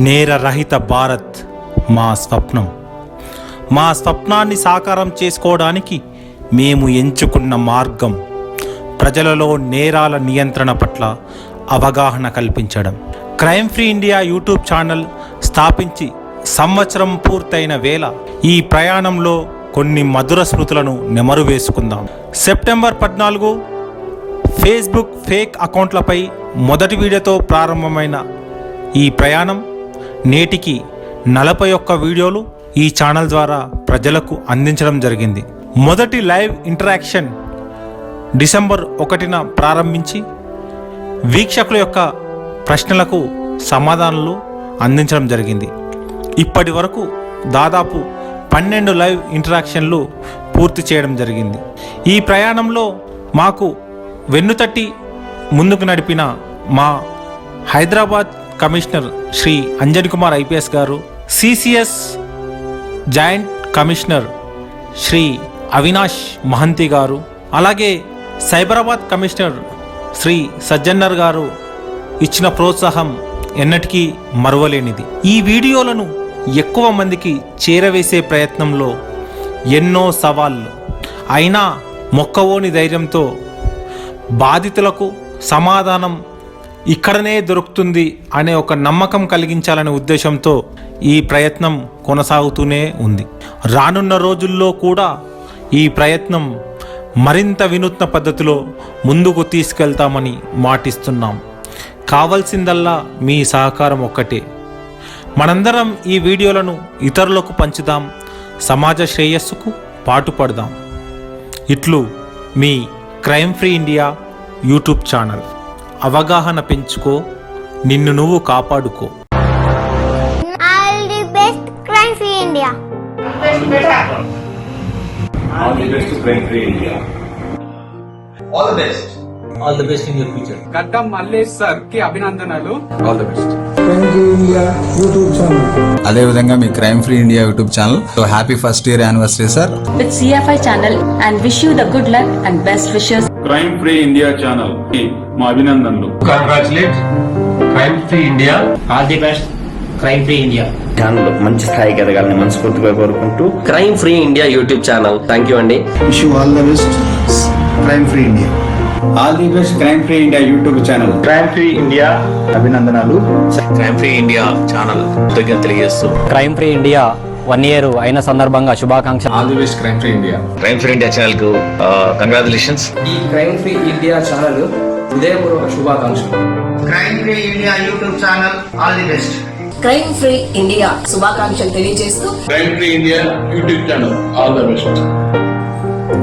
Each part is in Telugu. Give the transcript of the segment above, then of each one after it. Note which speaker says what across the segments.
Speaker 1: నేరరహిత భారత్ మా స్వప్నం. మా స్వప్నాన్ని సాకారం చేసుకోవడానికి మేము ఎంచుకున్న మార్గం ప్రజలలో నేరాల నియంత్రణ పట్ల అవగాహన కల్పించడం. Crime free India YouTube channel స్థాపించి సంవత్సరం పూర్తయిన వేళ ఈ ప్రయాణంలో కొన్ని మధుర స్మృతులను నెమరు వేసుకుందాం. సెప్టెంబర్ 14 ఫేస్బుక్ ఫేక్ అకౌంట్లపై మొదటి వీడియోతో ప్రారంభమైన ఈ ప్రయాణం నేటికి 41 వీడియోలు ఈ ఛానల్ ద్వారా ప్రజలకు అందించడం జరిగింది. మొదటి లైవ్ ఇంటరాక్షన్ డిసెంబర్ 1న ప్రారంభించి వీక్షకుల యొక్క ప్రశ్నలకు సమాధానాలు అందించడం జరిగింది. ఇప్పటి వరకు దాదాపు 12 లైవ్ ఇంటరాక్షన్లు పూర్తి చేయడం జరిగింది. ఈ ప్రయాణంలో మాకు వెన్నుతట్టి ముందుకు నడిపిన మా హైదరాబాద్ కమిషనర్ శ్రీ అంజన్ కుమార్ ఐపీఎస్ గారు, CCS joint commissioner Shri Avinash Mohanty గారు, అలాగే సైబరాబాద్ కమిషనర్ శ్రీ సజ్జన్నర్ గారు ఇచ్చిన ప్రోత్సాహం ఎన్నటికీ మరువలేనిది. ఈ వీడియోలను ఎక్కువ మందికి చేరవేసే ప్రయత్నంలో ఎన్నో సవాళ్ళు అయినా మొక్కవోని ధైర్యంతో బాధితులకు సమాధానం ఇక్కడనే దొరుకుతుంది అనే ఒక నమ్మకం కలిగించాలనే ఉద్దేశంతో ఈ ప్రయత్నం కొనసాగుతూనే ఉంది. రానున్న రోజుల్లో కూడా ఈ ప్రయత్నం మరింత వినూత్న పద్ధతిలో ముందుకు తీసుకెళ్తామని మాటిస్తున్నాం. కావాల్సిందల్లా మీ సహకారం ఒక్కటే. మనందరం ఈ వీడియోలను ఇతరులకు పంచుదాం, సమాజ శ్రేయస్సుకు పాటుపడదాం. ఇట్లు మీ crime free India YouTube channel. అవగాహన పెంచుకో, నిన్ను నువ్వు కాపాడుకో.
Speaker 2: All the best, Crime Free India.
Speaker 3: All the best to Crime Free India.
Speaker 4: All the best.
Speaker 5: All the best in your future.
Speaker 6: గడ్డం మల్లేష్ సార్ కి అభినందనలు. All the best.
Speaker 7: Crime free India YouTube channel.
Speaker 4: అదే విధంగా మీ crime free India YouTube channel. So happy first year anniversary sir.
Speaker 8: With CFI channel and wish you the good luck and best wishes.
Speaker 3: Crime free India channel కి మా అభినందనలు.
Speaker 5: Congratulate Crime Free India. All the best Crime Free India.
Speaker 9: Channel మంచి స్థాయికి ఎదగాలని మనస్ఫూర్తిగా కోరుకుంటూ
Speaker 10: crime free India YouTube channel. Thank you అండి.
Speaker 7: Wish you all the best crime free India.
Speaker 3: All the best crime free India YouTube channel.
Speaker 4: Crime free India అభినందనాలు.
Speaker 5: Crime Free India ఛానల్ కృతజ్ఞతలు తెలియజేస్తూ
Speaker 11: క్రైమ్ ఫ్రీ ఇండియా 1 year అయిన సందర్భంగా శుభాకాంక్షలు.
Speaker 4: All the best crime free India.
Speaker 9: Crime free India channel కు కంగ్రాచులేషన్స్.
Speaker 10: ఈ క్రైమ్ ఫ్రీ ఇండియా ఛానల్ హృదయపూర్వక శుభాకాంక్షలు.
Speaker 7: Crime free India YouTube channel all the best.
Speaker 8: Crime free India శుభాకాంక్షలు తెలియజేస్తూ
Speaker 3: crime free India YouTube channel all the best.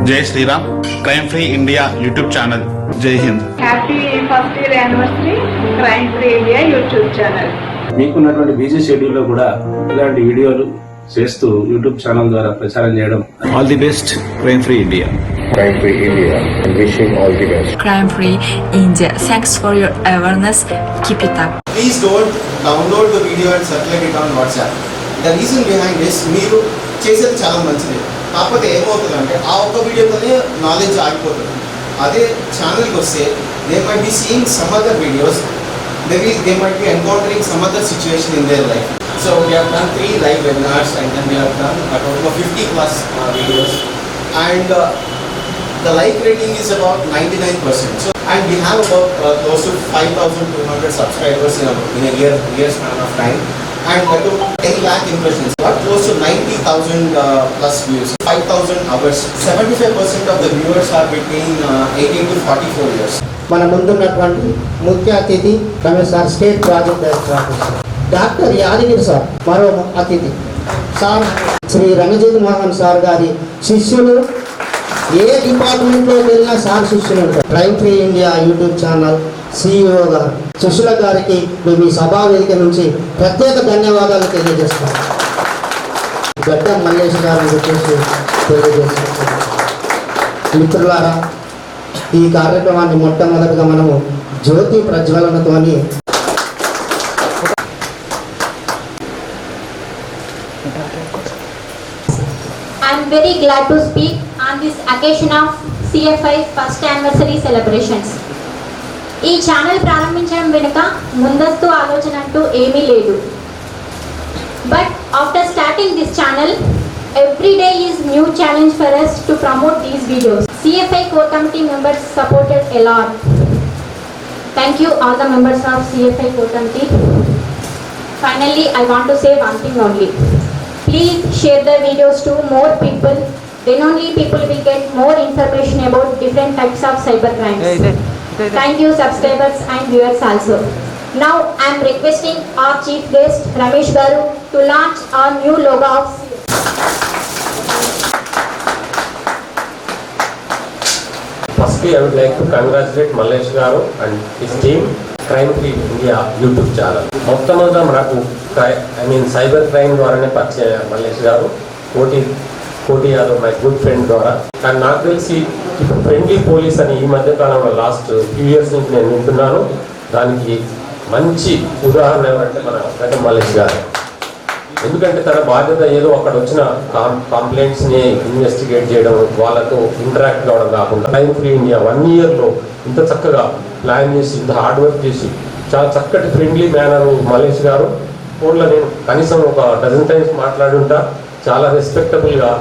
Speaker 12: జై Shriram. Crime free India YouTube channel. జై Hind.
Speaker 13: Happy first year anniversary crime free India YouTube channel.
Speaker 3: మీకున్నటువంటి బిజీ షెడ్యూల్ లో కూడా ఇలాంటి వీడియోలు చేస్తూ యూట్యూబ్ ఛానల్ ద్వారా ప్రచారం చేయడం.
Speaker 4: All the best crime free India.
Speaker 9: Crime free India wishing all the best.
Speaker 8: Crime Free India. Thanks for your awareness. Keep it up.
Speaker 7: Please don't download the video and circulate it on WhatsApp. The reason behind this, మీరు చేసేది చాలా మంచిది, కాకపోతే ఏమవుతుందంటే ఆ ఒక్క వీడియోతోనే నాలెడ్జ్ ఆగిపోతుంది. అదే ఛానల్కి వస్తే they might be seeing some other videos, they might be encountering some other situation in their life. So we have done 3 live webinars and then we have done a total of 50 plus videos, and the like rating is about 99%. So, and we have about close to 5,200 subscribers in a year span of time, and that to 10 lakh impressions, about close to 90,000 plus views, 5,000 hours. 75% of the viewers are between 18 to 44 years.
Speaker 14: మన ముందున్నటువంటి ముఖ్య అతిథి commissioner state project director officer doctor Yadagiri sir, మరో అతిథి సార్ శ్రీ రంగజిత్ మోహన్ సార్ గారి శిష్యులు. ఏ డిపార్ట్మెంట్లో వెళ్ళినా సార్ శిష్యులు ఉంటారు. Crime free India YouTube channel CEO గారు, శిష్యుల గారికి మేము ఈ సభా వేదిక నుంచి ప్రత్యేక ధన్యవాదాలు తెలియజేస్తాం. గడ్డం మల్లేష్ గారిని వచ్చేసి తెలియజేస్తాం. మిత్రులారా, ఈ కార్యక్రమాన్ని మొట్టమొదటిగా మనము జ్యోతి ప్రజ్వలనతోని
Speaker 2: I am very glad to speak on this occasion of CFI first anniversary celebrations. ఈ ఛానల్ ప్రారంభించడం వెనుక ముందస్తు ఆలోచన అంటూ ఏమీ లేదు. But after starting this channel, every day is new challenge for us to promote these videos. CFI core committee members supported a lot. Thank you all the members of CFI core committee. Finally, I want to say one thing only. Please share the videos to more people. Then only people will get more information about different types of cyber crimes. Thank you subscribers and viewers also. Now I am requesting our chief guest Ramesh Garu to launch our new logo of
Speaker 5: Firstly, I would like to congratulate Mallesh Garu and his team, Crime Free India YouTube channel. మొట్టమొదట మనకు సైబర్ క్రైమ్ ద్వారానే పరిచయం మల్లేష్ గారు, కోటి యాదవ్ మై గుడ్ ఫ్రెండ్ ద్వారా. కానీ నాకు తెలిసి ఇప్పుడు ఫ్రెండ్లీ పోలీస్ అని ఈ మధ్య కాలంలో లాస్ట్ ఫ్యూ ఇయర్స్ నుంచి నేను వింటున్నాను. దానికి మంచి ఉదాహరణ ఎవరంటే మన గడ్డం మల్లేష్ గారు. ఎందుకంటే తన బాధ్యత ఏదో అక్కడ వచ్చిన కంప్లైంట్స్ని ఇన్వెస్టిగేట్ చేయడం, వాళ్ళతో ఇంటరాక్ట్ కావడం కాకుండా క్రైమ్ ఫ్రీ ఇండియా 1 yearలో ఇంత చక్కగా ప్లాన్ చేసి, ఇంత హార్డ్ వర్క్ చేసి, చాలా చక్కటి ఫ్రెండ్లీ మేనర్ మల్లేష్ గారు. ఫోన్లో నేను కనీసం ఒక డజన్ టైమ్స్ మాట్లాడుంటా. చాలా రెస్పెక్టబుల్గా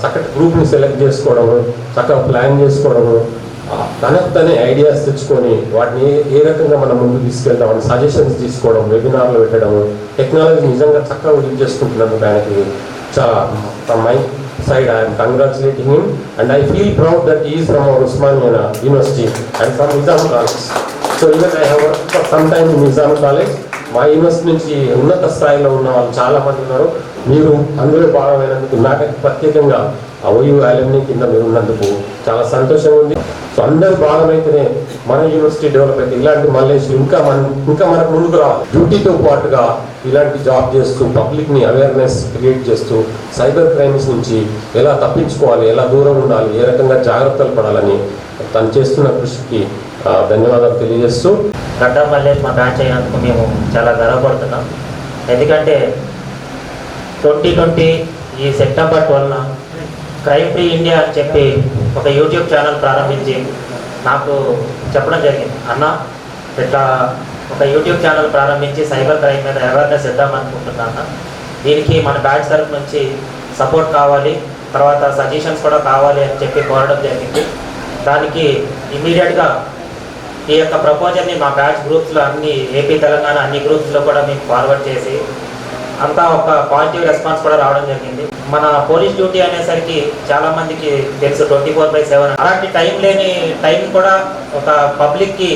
Speaker 5: చక్కటి గ్రూప్ని సెలెక్ట్ చేసుకోవడము, చక్కగా ప్లాన్ చేసుకోవడము, తనే ఐడియాస్ తెచ్చుకొని వాటిని ఏ రకంగా మనం ముందుకు తీసుకెళ్తామని సజెషన్స్ తీసుకోవడం, వెబినార్లు పెట్టడము, టెక్నాలజీ నిజంగా చక్కగా యూజ్ చేసుకుంటున్నందుకు ఆయనకి చాలా from my side I am congratulating him and I feel proud that he is from our Usmania University and from Nizam College. So even I have worked for some time in Nizam College. మా యూనివర్సిటీ నుంచి ఉన్నత స్థాయిలో ఉన్న వాళ్ళు చాలా మంది ఉన్నారు. మీరు అందులో భాగమైనందుకు నాకు ప్రత్యేకంగా OU అలమ్ని కింద మీరు ఉన్నందుకు చాలా సంతోషంగా ఉంది. సో అందరూ భాగమైతేనే మన యూనివర్సిటీ డెవలప్ అయితే ఇలాంటి మల్లేష్ ఇంకా మనకు ముందుకు రావాలి. డ్యూటీతో పాటుగా ఇలాంటి జాబ్ చేస్తూ పబ్లిక్ని అవేర్నెస్ క్రియేట్ చేస్తూ సైబర్ క్రైమ్స్ నుంచి ఎలా తప్పించుకోవాలి, ఎలా దూరం ఉండాలి, ఏ రకంగా జాగ్రత్తలు పడాలని తను చేస్తున్న కృషికి ధన్యవాదాలు తెలియజేస్తూ
Speaker 11: గడ్డం మల్లేష్ మా బ్యాచ్ అయినందుకు మేము చాలా గర్వపడుతున్నాం. ఎందుకంటే 2020 ఈ సెప్టెంబర్ 12న క్రైమ్ ఫ్రీ ఇండియా అని చెప్పి ఒక యూట్యూబ్ ఛానల్ ప్రారంభించి నాకు చెప్పడం జరిగింది, అన్న ఇట్లా ఒక యూట్యూబ్ ఛానల్ ప్రారంభించి సైబర్ క్రైమ్ మీద అవేర్నెస్ ఇద్దామనుకుంటున్నాను. దీనికి మన బ్యాచ్ తరఫు నుంచి సపోర్ట్ కావాలి, తర్వాత సజెషన్స్ కూడా కావాలి అని చెప్పి కోరడం జరిగింది. దానికి ఇమీడియట్గా ఈ యొక్క ప్రపోజల్ని మా బ్యాచ్ గ్రూప్స్లో అన్ని ఏపీ తెలంగాణ అన్ని గ్రూప్స్లో కూడా మేము ఫార్వర్డ్ చేసి అంతా ఒక పాజిటివ్ రెస్పాన్స్ కూడా రావడం జరిగింది. మన పోలీస్ డ్యూటీ అనేసరికి చాలామందికి తెలుసు 24/7. అలాంటి టైం కూడా ఒక పబ్లిక్కి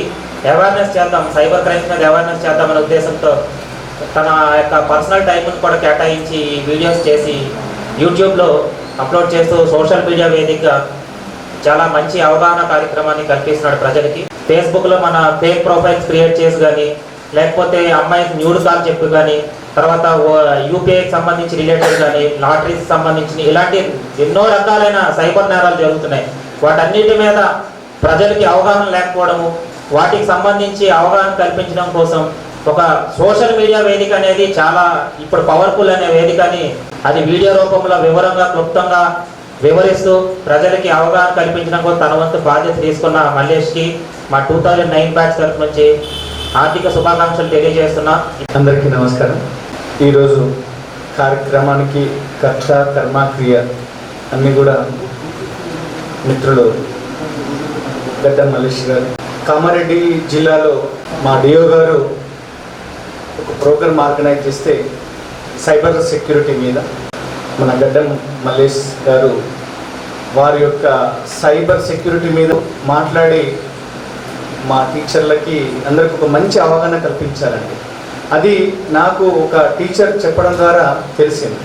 Speaker 11: అవేర్నెస్ చేద్దాం, సైబర్ క్రైమ్స్ మీద అవేర్నెస్ చేద్దామనే ఉద్దేశంతో తన యొక్క పర్సనల్ టైంని కూడా కేటాయించి వీడియోస్ చేసి యూట్యూబ్లో అప్లోడ్ చేస్తూ సోషల్ మీడియా వేదికగా చాలా మంచి అవగాహన కార్యక్రమాన్ని కల్పిస్తున్నాడు ప్రజలకి. ఫేస్బుక్లో మన ఫేక్ ప్రొఫైల్స్ క్రియేట్ చేసి కానీ, లేకపోతే అమ్మాయి న్యూడ్ కాల్ చెప్పి కానీ, తర్వాత యూపీఐకి సంబంధించి రిలేటెడ్ కానీ, లాటరీకి సంబంధించిన ఇలాంటి ఎన్నో రకాలైన సైబర్ నేరాలు జరుగుతున్నాయి. వాటన్నిటి మీద ప్రజలకి అవగాహన లేకపోవడము, వాటికి సంబంధించి అవగాహన కల్పించడం కోసం ఒక సోషల్ మీడియా వేదిక అనేది చాలా ఇప్పుడు పవర్ఫుల్ అనే వేదికని అది వీడియో రూపంలో వివరంగా క్లుప్తంగా వివరిస్తూ ప్రజలకి అవగాహన కల్పించడం కోసం తన వంతు బాధ్యత తీసుకున్న మల్లేష్కి మా 2009 బ్యాచ్ తరఫు నుంచి ఆర్థిక శుభాకాంక్షలు తెలియజేస్తున్నా.
Speaker 15: అందరికీ నమస్కారం. ఈరోజు కార్యక్రమానికి కర్త కర్మ క్రియ అన్నీ కూడా మిత్రులు గడ్డం మల్లేష్ గారు. కామారెడ్డి జిల్లాలో మా డిఓ గారు ఒక ప్రోగ్రామ్ ఆర్గనైజ్ చేస్తే సైబర్ సెక్యూరిటీ మీద మన గడ్డం మల్లేష్ గారు వారి యొక్క సైబర్ సెక్యూరిటీ మీద మాట్లాడి మా టీచర్లకి అందరికి ఒక మంచి అవగాహన కల్పించాలండి. అది నాకు ఒక టీచర్ చెప్పడం ద్వారా తెలిసింది.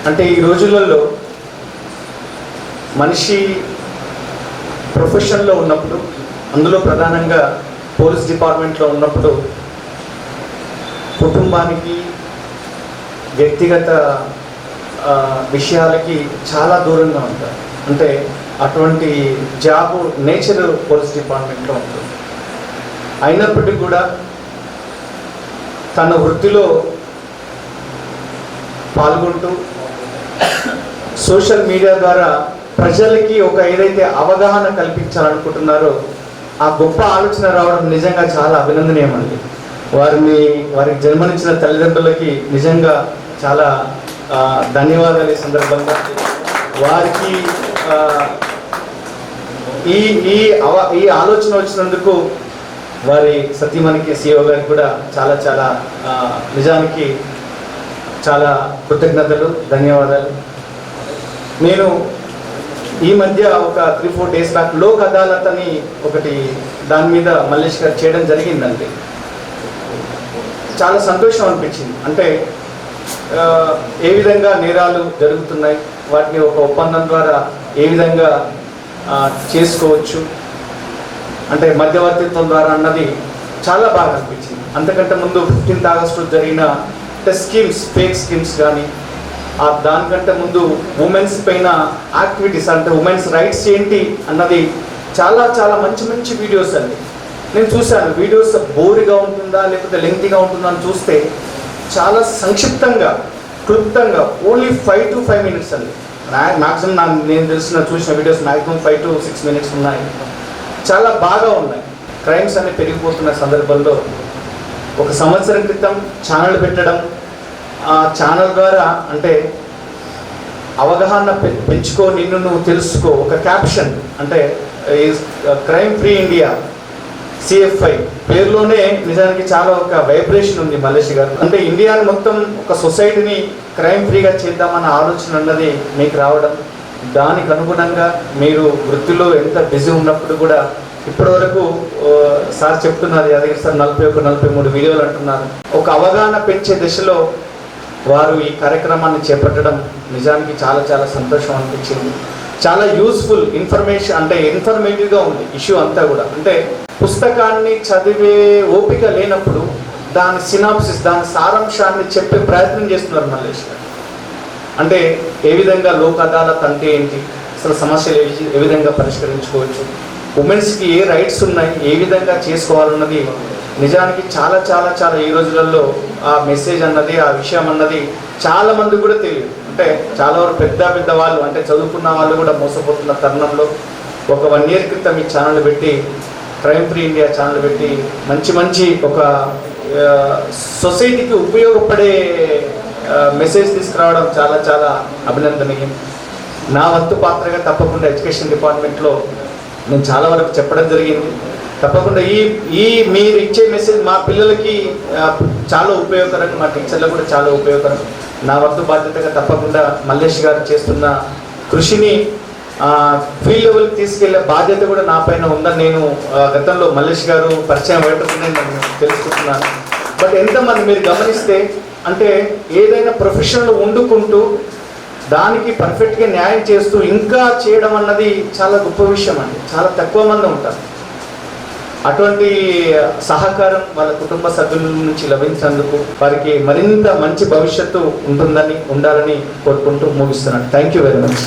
Speaker 15: అంటే ఈ రోజులలో మనిషి ప్రొఫెషన్లో ఉన్నప్పుడు, అందులో ప్రధానంగా పోలీస్ డిపార్ట్మెంట్లో ఉన్నప్పుడు కుటుంబానికి వ్యక్తిగత విషయాలకి చాలా దూరంగా ఉంటారు. అంటే అటువంటి జాబ్ నేచర్ పోలీస్ డిపార్ట్మెంట్లో ఉంటుంది. అయినప్పటికీ కూడా తన వృత్తిలో పాల్గొంటూ సోషల్ మీడియా ద్వారా ప్రజలకి ఒక ఏదైతే అవగాహన కల్పించాలనుకుంటున్నారో ఆ గొప్ప ఆలోచన రావడం నిజంగా చాలా అభినందనీయమండి. వారికి జన్మనిచ్చిన తల్లిదండ్రులకి నిజంగా చాలా ధన్యవాదాలు. ఈ సందర్భంగా వారికి ఈ ఆలోచన వచ్చినందుకు వారి సతీమణికి CEO గారికి కూడా చాలా చాలా నిజానికి చాలా కృతజ్ఞతలు, ధన్యవాదాలు. నేను ఈ మధ్య ఒక 3-4 డేస్ బ్యాక్ లోక్ అదాలత్ అని ఒకటి దాని మీద మల్లేష్ గారు చేయడం జరిగిందండి. చాలా సంతోషం అనిపించింది. అంటే ఏ విధంగా నేరాలు జరుగుతున్నాయి, వాటిని ఒక ఒప్పందం ద్వారా ఏ విధంగా చేసుకోవచ్చు, అంటే మధ్యవర్తిత్వం ద్వారా అన్నది చాలా బాగా అనిపించింది. అంతకంటే ముందు 15th ఆగస్టు జరిగిన స్కీమ్స్, ఫేక్ స్కీమ్స్ కానీ, దానికంటే ముందు ఉమెన్స్ పైన యాక్టివిటీస్, అంటే ఉమెన్స్ రైట్స్ ఏంటి అన్నది చాలా చాలా మంచి మంచి వీడియోస్ అండి. నేను చూశాను. వీడియోస్ బోరిగా ఉంటుందా లేకపోతే లెంగ్తీగా ఉంటుందా అని చూస్తే చాలా సంక్షిప్తంగా, క్లుప్తంగా, ఓన్లీ 5 to 5 minutes అండి. మ్యాక్సిమం నేను చూసిన వీడియోస్ మ్యాక్సిమం 5 to 6 minutes ఉన్నాయి. చాలా బాగా ఉన్నాయి. క్రైమ్స్ అన్ని పెరిగిపోతున్న సందర్భంలో 1 సంవత్సరం క్రితం ఛానల్ పెట్టడం, ఆ ఛానల్ ద్వారా అంటే అవగాహన పెంచుకో, నిన్ను నువ్వు తెలుసుకో, ఒక క్యాప్షన్ అంటే క్రైమ్ ఫ్రీ ఇండియా CFI పేరులోనే నిజానికి చాలా ఒక వైబ్రేషన్ ఉంది మల్లేష్ గారు. అంటే ఇండియాని మొత్తం ఒక సొసైటీని క్రైమ్ ఫ్రీగా చేద్దామన్న ఆలోచన అన్నది మీకు రావడం, దానికి అనుగుణంగా మీరు వృత్తిలో ఎంత బిజీ ఉన్నప్పుడు కూడా ఇప్పటివరకు సార్ చెప్తున్నారు యాదగిరి సార్ 41-43 వీడియోలు అంటున్నారు. ఒక అవగాహన పెంచే దిశలో వారు ఈ కార్యక్రమాన్ని చేపట్టడం నిజానికి చాలా చాలా సంతోషం అనిపించింది. చాలా యూస్ఫుల్ ఇన్ఫర్మేషన్, అంటే ఇన్ఫర్మేటివ్గా ఉంది ఇష్యూ అంతా కూడా. అంటే పుస్తకాన్ని చదివే ఓపిక లేనప్పుడు దాని సినాప్సిస్, దాని సారాంశాన్ని చెప్పే ప్రయత్నం చేస్తున్నారు మల్లేష్ గారు. అంటే ఏ విధంగా లోక్ అదాలత్ అంటే ఏంటి, అసలు సమస్యలు ఏ విధంగా పరిష్కరించుకోవచ్చు, ఉమెన్స్కి ఏ రైట్స్ ఉన్నాయి, ఏ విధంగా చేసుకోవాలన్నది నిజానికి చాలా చాలా చాలా ఈ రోజులలో ఆ మెసేజ్ అన్నది, ఆ విషయం అన్నది చాలా మంది కూడా తెలియదు. అంటే చాలా వరకు పెద్ద వాళ్ళు, అంటే చదువుకున్న వాళ్ళు కూడా మోసపోతున్న తరుణంలో ఒక 1 year క్రితం ఈ ఛానల్ పెట్టి, క్రైమ్ ఫ్రీ ఇండియా ఛానల్ పెట్టి మంచి ఒక సొసైటీకి ఉపయోగపడే మెసేజ్ తీసుకురావడం చాలా చాలా అభినందనీయం. నా వంతు పాత్రగా తప్పకుండా ఎడ్యుకేషన్ డిపార్ట్మెంట్లో నేను చాలా వరకు చెప్పడం జరిగింది. తప్పకుండా ఈ మీరు ఇచ్చే మెసేజ్ మా పిల్లలకి చాలా ఉపయోగకరం, మా టీచర్లకు కూడా చాలా ఉపయోగకరం. నా వంతు బాధ్యతగా తప్పకుండా మల్లేష్ గారు చేస్తున్న కృషిని ఫీల్డ్ లెవెల్కి తీసుకెళ్లే బాధ్యత కూడా నా పైన ఉందని నేను గతంలో మల్లేష్ గారు పరిచయం పెట్టుకుని నేను తెలుసుకుంటున్నాను. బట్ ఎంతమంది మీరు గమనిస్తే, అంటే ఏదైనా ప్రొఫెషన్లో వండుకుంటూ దానికి పర్ఫెక్ట్గా న్యాయం చేస్తూ ఇంకా చేయడం అన్నది చాలా గొప్ప విషయం అండి. చాలా తక్కువ మంది ఉంటారు. అటువంటి సహకారం వాళ్ళ కుటుంబ సభ్యుల నుంచి లభించినందుకు వారికి మరింత మంచి భవిష్యత్తు ఉండాలని కోరుకుంటూ ముగిస్తున్నాను. Thank you very much.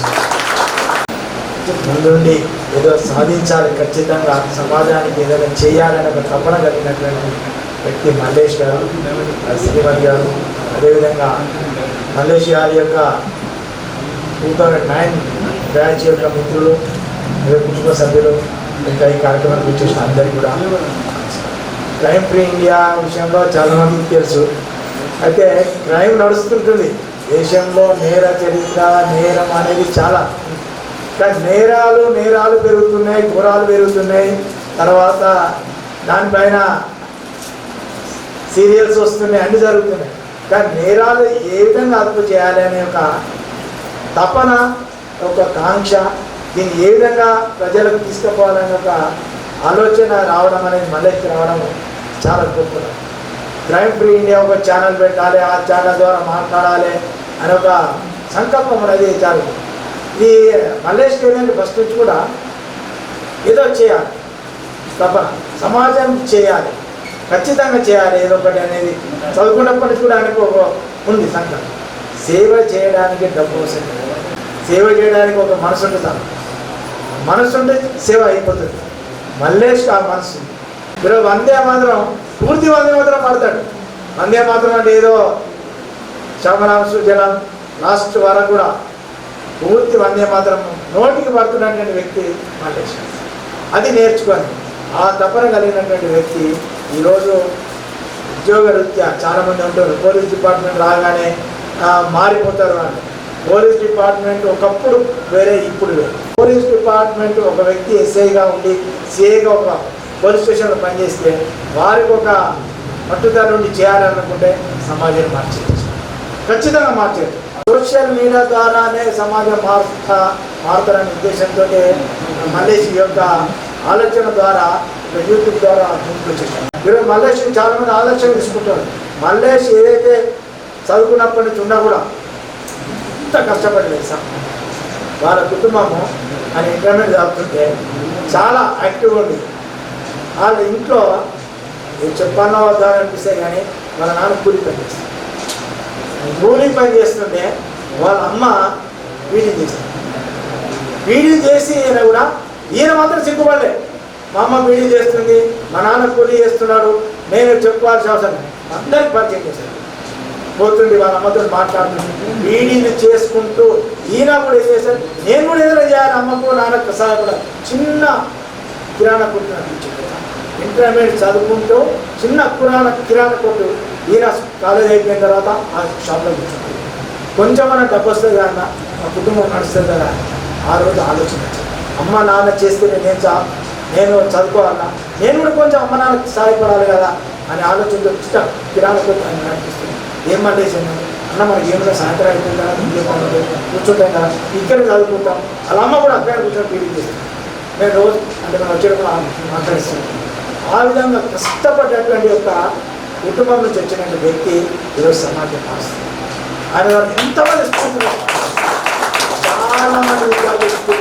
Speaker 16: ముందుండి ఏదో సాధించాలి, ఖచ్చితంగా సమాజానికి ఏదైనా చేయాలని ఒక తపన కలిగినటువంటి వ్యక్తి మల్లేష్ గారు, శ్రీమతి గారు. అదేవిధంగా మల్లేష్ గారి యొక్క 2009 బ్యాచ్ యొక్క మిత్రులు, కుటుంబ సభ్యులు, ఇంకా ఈ కార్యక్రమానికి వచ్చేసిన అందరికీ కూడా. క్రైమ్ ఫ్రీ ఇండియా విషయంలో చాలామందికి తెలుసు. అయితే క్రైమ్ నడుస్తుంటుంది దేశంలో, నేర చరిత్ర, నేరం అనేది చాలా. కానీ నేరాలు పెరుగుతున్నాయి, ఘోరాలు పెరుగుతున్నాయి. తర్వాత దానిపైన సీరియల్స్ వస్తున్నాయి, అన్నీ జరుగుతున్నాయి. కానీ నేరాలు ఏ విధంగా అదుపు చేయాలి అనే ఒక తపన, ఒక కాంక్ష, దీన్ని ఏ విధంగా ప్రజలకు తీసుకుపోవాలనే ఒక ఆలోచన రావడం అనేది మళ్ళీ రావడం చాలా గొప్ప. క్రైమ్ ఫ్రీ ఇండియా ఒక ఛానల్ పెట్టాలి, ఆ ఛానల్ ద్వారా మాట్లాడాలి అనే ఒక సంకల్పం అనేది చాలా. ఈ మల్లేష్ గారి ఫస్ట్ నుంచి కూడా ఏదో చేయాలి తపన, సమాజం చేయాలి, ఖచ్చితంగా చేయాలి ఏదో ఒకటి అనేది చదువుకున్నప్పటి నుంచి కూడా ఆయనకు ఉంది సంకల్పం. సేవ చేయడానికి డబ్బు అవసరం, సేవ చేయడానికి ఒక మనసు ఉంటుంది. మనసు ఉంటే సేవ అయిపోతుంది. మల్లేష్ ఆ మనసు. మీరు వందే మాత్రం, పూర్తి వందే మాత్రం పడతాడు. వందే మాత్రం అంటే ఏదో శమరాంశు జలం లాస్ట్ వరకు కూడా పూర్తి వందే మాత్రం నోటికి పడుతున్నటువంటి వ్యక్తి మల్లేష్. అది నేర్చుకొని ఆ తపన కలిగినటువంటి వ్యక్తి ఈరోజు ఉద్యోగ రీత్యా చాలామంది ఉంటారు పోలీస్ డిపార్ట్మెంట్ రాగానే మారిపోతారు అని. పోలీస్ డిపార్ట్మెంట్ ఒకప్పుడు వేరే, ఇప్పుడు వేరే. పోలీస్ డిపార్ట్మెంట్ ఒక వ్యక్తి ఎస్ఐగా ఉండి సిఐగా ఒక పోలీస్ స్టేషన్లో పనిచేస్తే వారికి ఒక పట్టుదల నుండి చేయాలనుకుంటే సమాజాన్ని మార్చేది, ఖచ్చితంగా మార్చేది. సోషల్ మీడియా ద్వారానే సమాజం మారుతారనే ఉద్దేశంతో మల్లేష్ యొక్క ఆలోచన ద్వారా యూట్యూబ్ ద్వారా ముందుకు వచ్చేసారు. ఈరోజు మల్లేష్ చాలామంది ఆలోచన తీసుకుంటారు. మల్లేష్ ఏదైతే చదువుకున్నప్పటి నుంచి ఉన్నా కూడా ఇంత కష్టపడలేదు సార్. వాళ్ళ కుటుంబము అని ఇంటర్మీడియట్ చదువుతుంటే చాలా యాక్టివ్గా ఉంది. వాళ్ళ ఇంట్లో చెప్పాలన్నా వద్దా అనిపిస్తే కానీ వాళ్ళ నాన్న కూలీ పని చేస్తారు. కూలీ పని చేస్తుంటే వాళ్ళ అమ్మ వీడియో చేస్తారు. వీడియో చేసి ఈయన కూడా ఈయన మాత్రం సిగ్గుపడలే. మా అమ్మ వీడియో చేస్తుంది, మా నాన్న కూలీ చేస్తున్నాడు, నేను చెప్పుకోవాల్సిన అవసరం అందరికి పరిచయం చేశాను. పోతుండి వాళ్ళ అమ్మతో మాట్లాడుతుంది, వీడియోలు చేసుకుంటూ ఈయన కూడా ఏం చేశారు, నేను కూడా ఏదైనా చేయాలి అమ్మకు నాన్నకు సహాయపడాలి. చిన్న కిరాణా కొట్టు అనిపించింది. ఇంటర్మీడియట్ చదువుకుంటూ చిన్న కిరాణా కొట్టు ఈయన కాలేజ్ అయిపోయిన తర్వాత ఆ షాప్లో కూర్చుంటుంది. కొంచెం మన డబ్బు వస్తుంది కదా, మా కుటుంబం నడుస్తుంది కదా. ఆ రోజు ఆలోచన వచ్చింది, అమ్మ నాన్న చేస్తే నేను చదువుకోవాలన్నా, నేను కూడా కొంచెం అమ్మ నాన్నకి సహాయపడాలి కదా అని ఆలోచనతో చిన్న కిరాణా కొట్టు ఆయన అనిపిస్తుంది. ఏం మళ్ళేసాను అన్న, మనకి ఏమైనా సాయంత్రం అయిపోయింది కదా, కూర్చుంటాం కదా, ఇక్కడ చదువుకుంటాం. అలా అమ్మ కూడా అక్కడ కూర్చొని పీడికి చేస్తాం. నేను రోజు అంటే మనం వచ్చేటప్పుడు మాట్లాడిస్తున్నాను. ఆ విధంగా కష్టపడ్డటువంటి యొక్క కుటుంబం నుంచి వచ్చినటువంటి వ్యక్తి ఈరోజు సమాజం మారుస్తుంది. ఆయన ఎంతమంది చాలా మంది విద్యార్థులు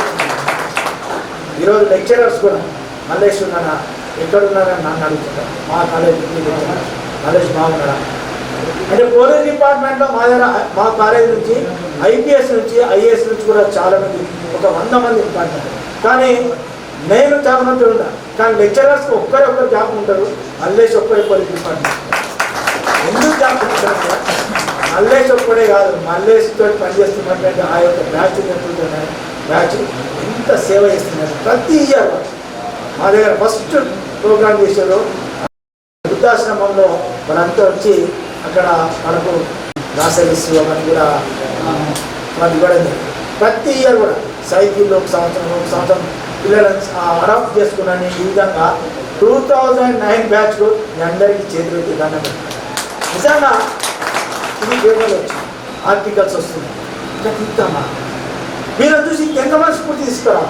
Speaker 16: ఈరోజు లెక్చరర్స్ కూడా మల్లేష్ ఉన్నారా, ఎక్కడున్నారని నన్ను అడుగుతుంటారు. మా కాలేజ్ మల్లేష్ బాగున్నారా అంటే పోలీస్ డిపార్ట్మెంట్లో మా కాలేజ్ నుంచి ఐపీఎస్ నుంచి ఐఏఎస్ నుంచి కూడా చాలామంది, ఒక 100 మంది డిపార్ట్మెంట్. కానీ నేను చాలా మంది ఉంటాను, కానీ లెక్చరర్స్ ఒక్కరొక్కరు జాబ్ ఉంటారు. మల్లేష్ ఒక్కరే పోలీస్ డిపార్ట్మెంట్. ఎందుకు జాబ్ ఉంటారు? మల్లేష్ ఒక్కడే కాదు, మల్లేష్తో పనిచేస్తున్నటువంటి ఆ యొక్క బ్యాచ్ నేర్పుతున్నాయి. బ్యాచ్ ఎంత సేవ చేస్తున్నారు. ప్రతి ఇయర్ మా దగ్గర ఫస్ట్ ప్రోగ్రామ్ చేశారు. వృద్ధాశ్రమంలో వాళ్ళంతా వచ్చి అక్కడ మనకు గ్రాసరీస్ అవన్నీ కూడా వాళ్ళు ఇవ్వడం. ప్రతి ఇయర్ కూడా సైకిల్లో ఒక సంవత్సరం పిల్లలను అడాప్ట్ చేసుకున్నాను. ఈ విధంగా 2009 బ్యాచ్లో మీ అందరికీ చేతులు పెట్టి దండం పెట్టాను. నిజంగా ఇది పేపర్లు వచ్చింది, ఆర్టికల్స్ వస్తున్నాయి. ఇంకా తింటామా మీరు చూసి ఎంతమంది స్ఫూర్తి తీసుకురా,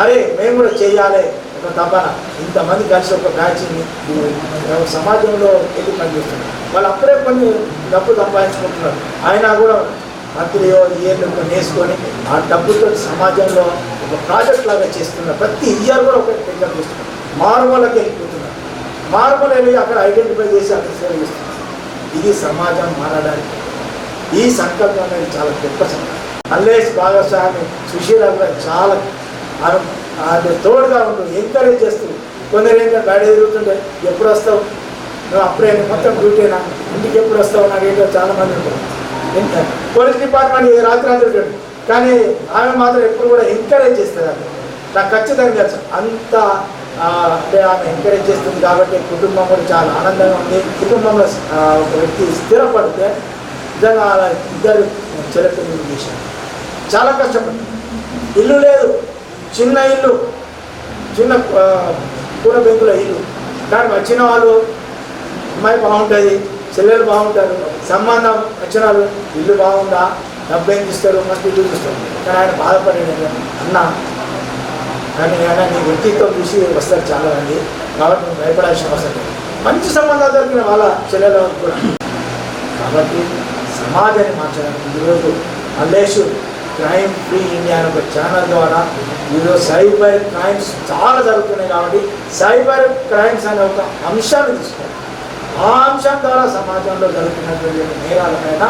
Speaker 16: అరే మేము కూడా చేయాలి ఒక తపన. ఇంతమంది కలిసి ఒక బ్యాచ్ని సమాజంలో వెళ్ళి పనిచేస్తున్నారు. వాళ్ళు అప్పుడే కొన్ని డబ్బు సంపాదించుకుంటున్నారు. అయినా కూడా మంత్రియో ఇయర్లు నేర్చుకొని ఆ డబ్బుతో సమాజంలో ఒక ప్రాజెక్ట్ లాగా చేస్తున్నారు. ప్రతి ఇయర్ కూడా ఒక టెక్నిక్ చేస్తున్నారు. మారుమూలకి వెళ్ళిపోతున్నారు. మారుమూల వెళ్ళి అక్కడ ఐడెంటిఫై చేసి అక్కడ సేవ చేస్తున్నారు. ఇది సమాజం మారడానికి ఈ సంకల్పం అనేది చాలా గొప్ప సంకల్పం. మల్లేష్ భాగస్వామి సుశీల కూడా చాలా తోడుగా ఉంటుంది, ఎంకరేజ్ చేస్తుంది. కొందరు ఏంటంటే బయట తిరుగుతుంటే ఎప్పుడు వస్తావు నువ్వు, అప్పుడే మొత్తం డ్యూటీనా, ఇంటికి ఎప్పుడు వస్తావు నాకు ఏంటో చాలామంది ఉంటారు. పోలీస్ డిపార్ట్మెంట్ రాత్రి ఉంటుంది, కానీ ఆమె మాత్రం ఎప్పుడు కూడా ఎంకరేజ్ చేస్తుంది. అది నాకు ఖచ్చితంగా తెలుసు. అంత అంటే ఆమె ఎంకరేజ్ చేస్తుంది కాబట్టి కుటుంబం కూడా చాలా ఆనందంగా ఉంది. కుటుంబంలో ఒక వ్యక్తి స్థిరపడితే నిజంగా అలా ఇద్దరు చరిత్ర చేశారు. చాలా కష్టపడి ఇల్లు లేదు, చిన్న ఇల్లు, చిన్న కూర బెంకుల ఇల్లు. కానీ వచ్చిన వాళ్ళు అమ్మాయి బాగుంటుంది, చెల్లెలు బాగుంటారు, సంబంధం వచ్చిన వాళ్ళు ఇల్లు బాగుందా, డబ్బు ఏం ఇస్తారు, మంచి ఇల్లు చూస్తారు. కానీ ఆయన బాధపడేది అన్న, కానీ ఆయన నీ వ్యక్తిత్వం చూసి వస్తారు చాలా మంది, కాబట్టి నువ్వు భయపడాల్సిన అవసరం లేదు. మంచి సంబంధాలు దొరికిన వాళ్ళ చెల్లెల కూడా. కాబట్టి సమాజాన్ని మార్చడానికి ఈరోజు మల్లేష్ క్రైమ్ ఫ్రీ ఇండియా అనే ఒక ఛానల్ ద్వారా ఈరోజు సైబర్ క్రైమ్స్ చాలా జరుగుతున్నాయి. కాబట్టి సైబర్ క్రైమ్స్ అనే ఒక అంశాన్ని తీసుకోవాలి. ఆ అంశం ద్వారా సమాజంలో జరుగుతున్నటువంటి నేరాలపైన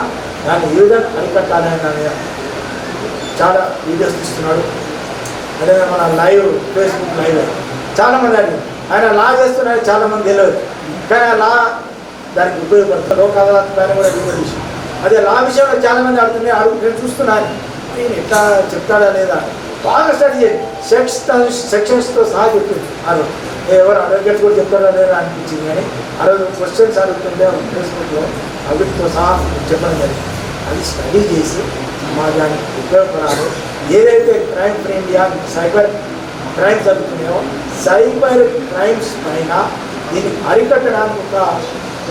Speaker 16: దాన్ని ఏ విధంగా అరికట్టాలని చాలా వీడియోస్ తీస్తున్నాడు. అదే మన లైవ్ ఫేస్బుక్ లైవ్ చాలామంది అడిగారు. ఆయన లా చేస్తున్నాడు, చాలామంది తెలియదు. కానీ ఆ లా దానికి ఉపయోగపడుతుంది. లోక్ అదాలత్ దాన్ని కూడా వీడియో తీసి అదే లా విషయంలో చాలామంది అడుగుతున్నాయి. నేను చూస్తున్నాను, నేను ఎట్లా చెప్తాడా లేదా. బాగా స్టడీ చేయండి. సెక్షన్స్తో సహా చెప్తుంది. ఎవరు అడ్వకేట్ కూడా చెప్తారో లేదో అనిపించింది, కానీ ఆ రోజు క్వశ్చన్స్ అడుగుతుంటే ఫేస్బుక్లో అవిటితో సహా చెప్పడం జరిగింది. అది స్టడీ చేసి సమాజానికి ఉపయోగపడాలి. ఏదైతే crime free India cyber crimes జరుగుతున్నాయో సైబర్ క్రైమ్స్ పైన దీన్ని అరికట్టడానికి ఒక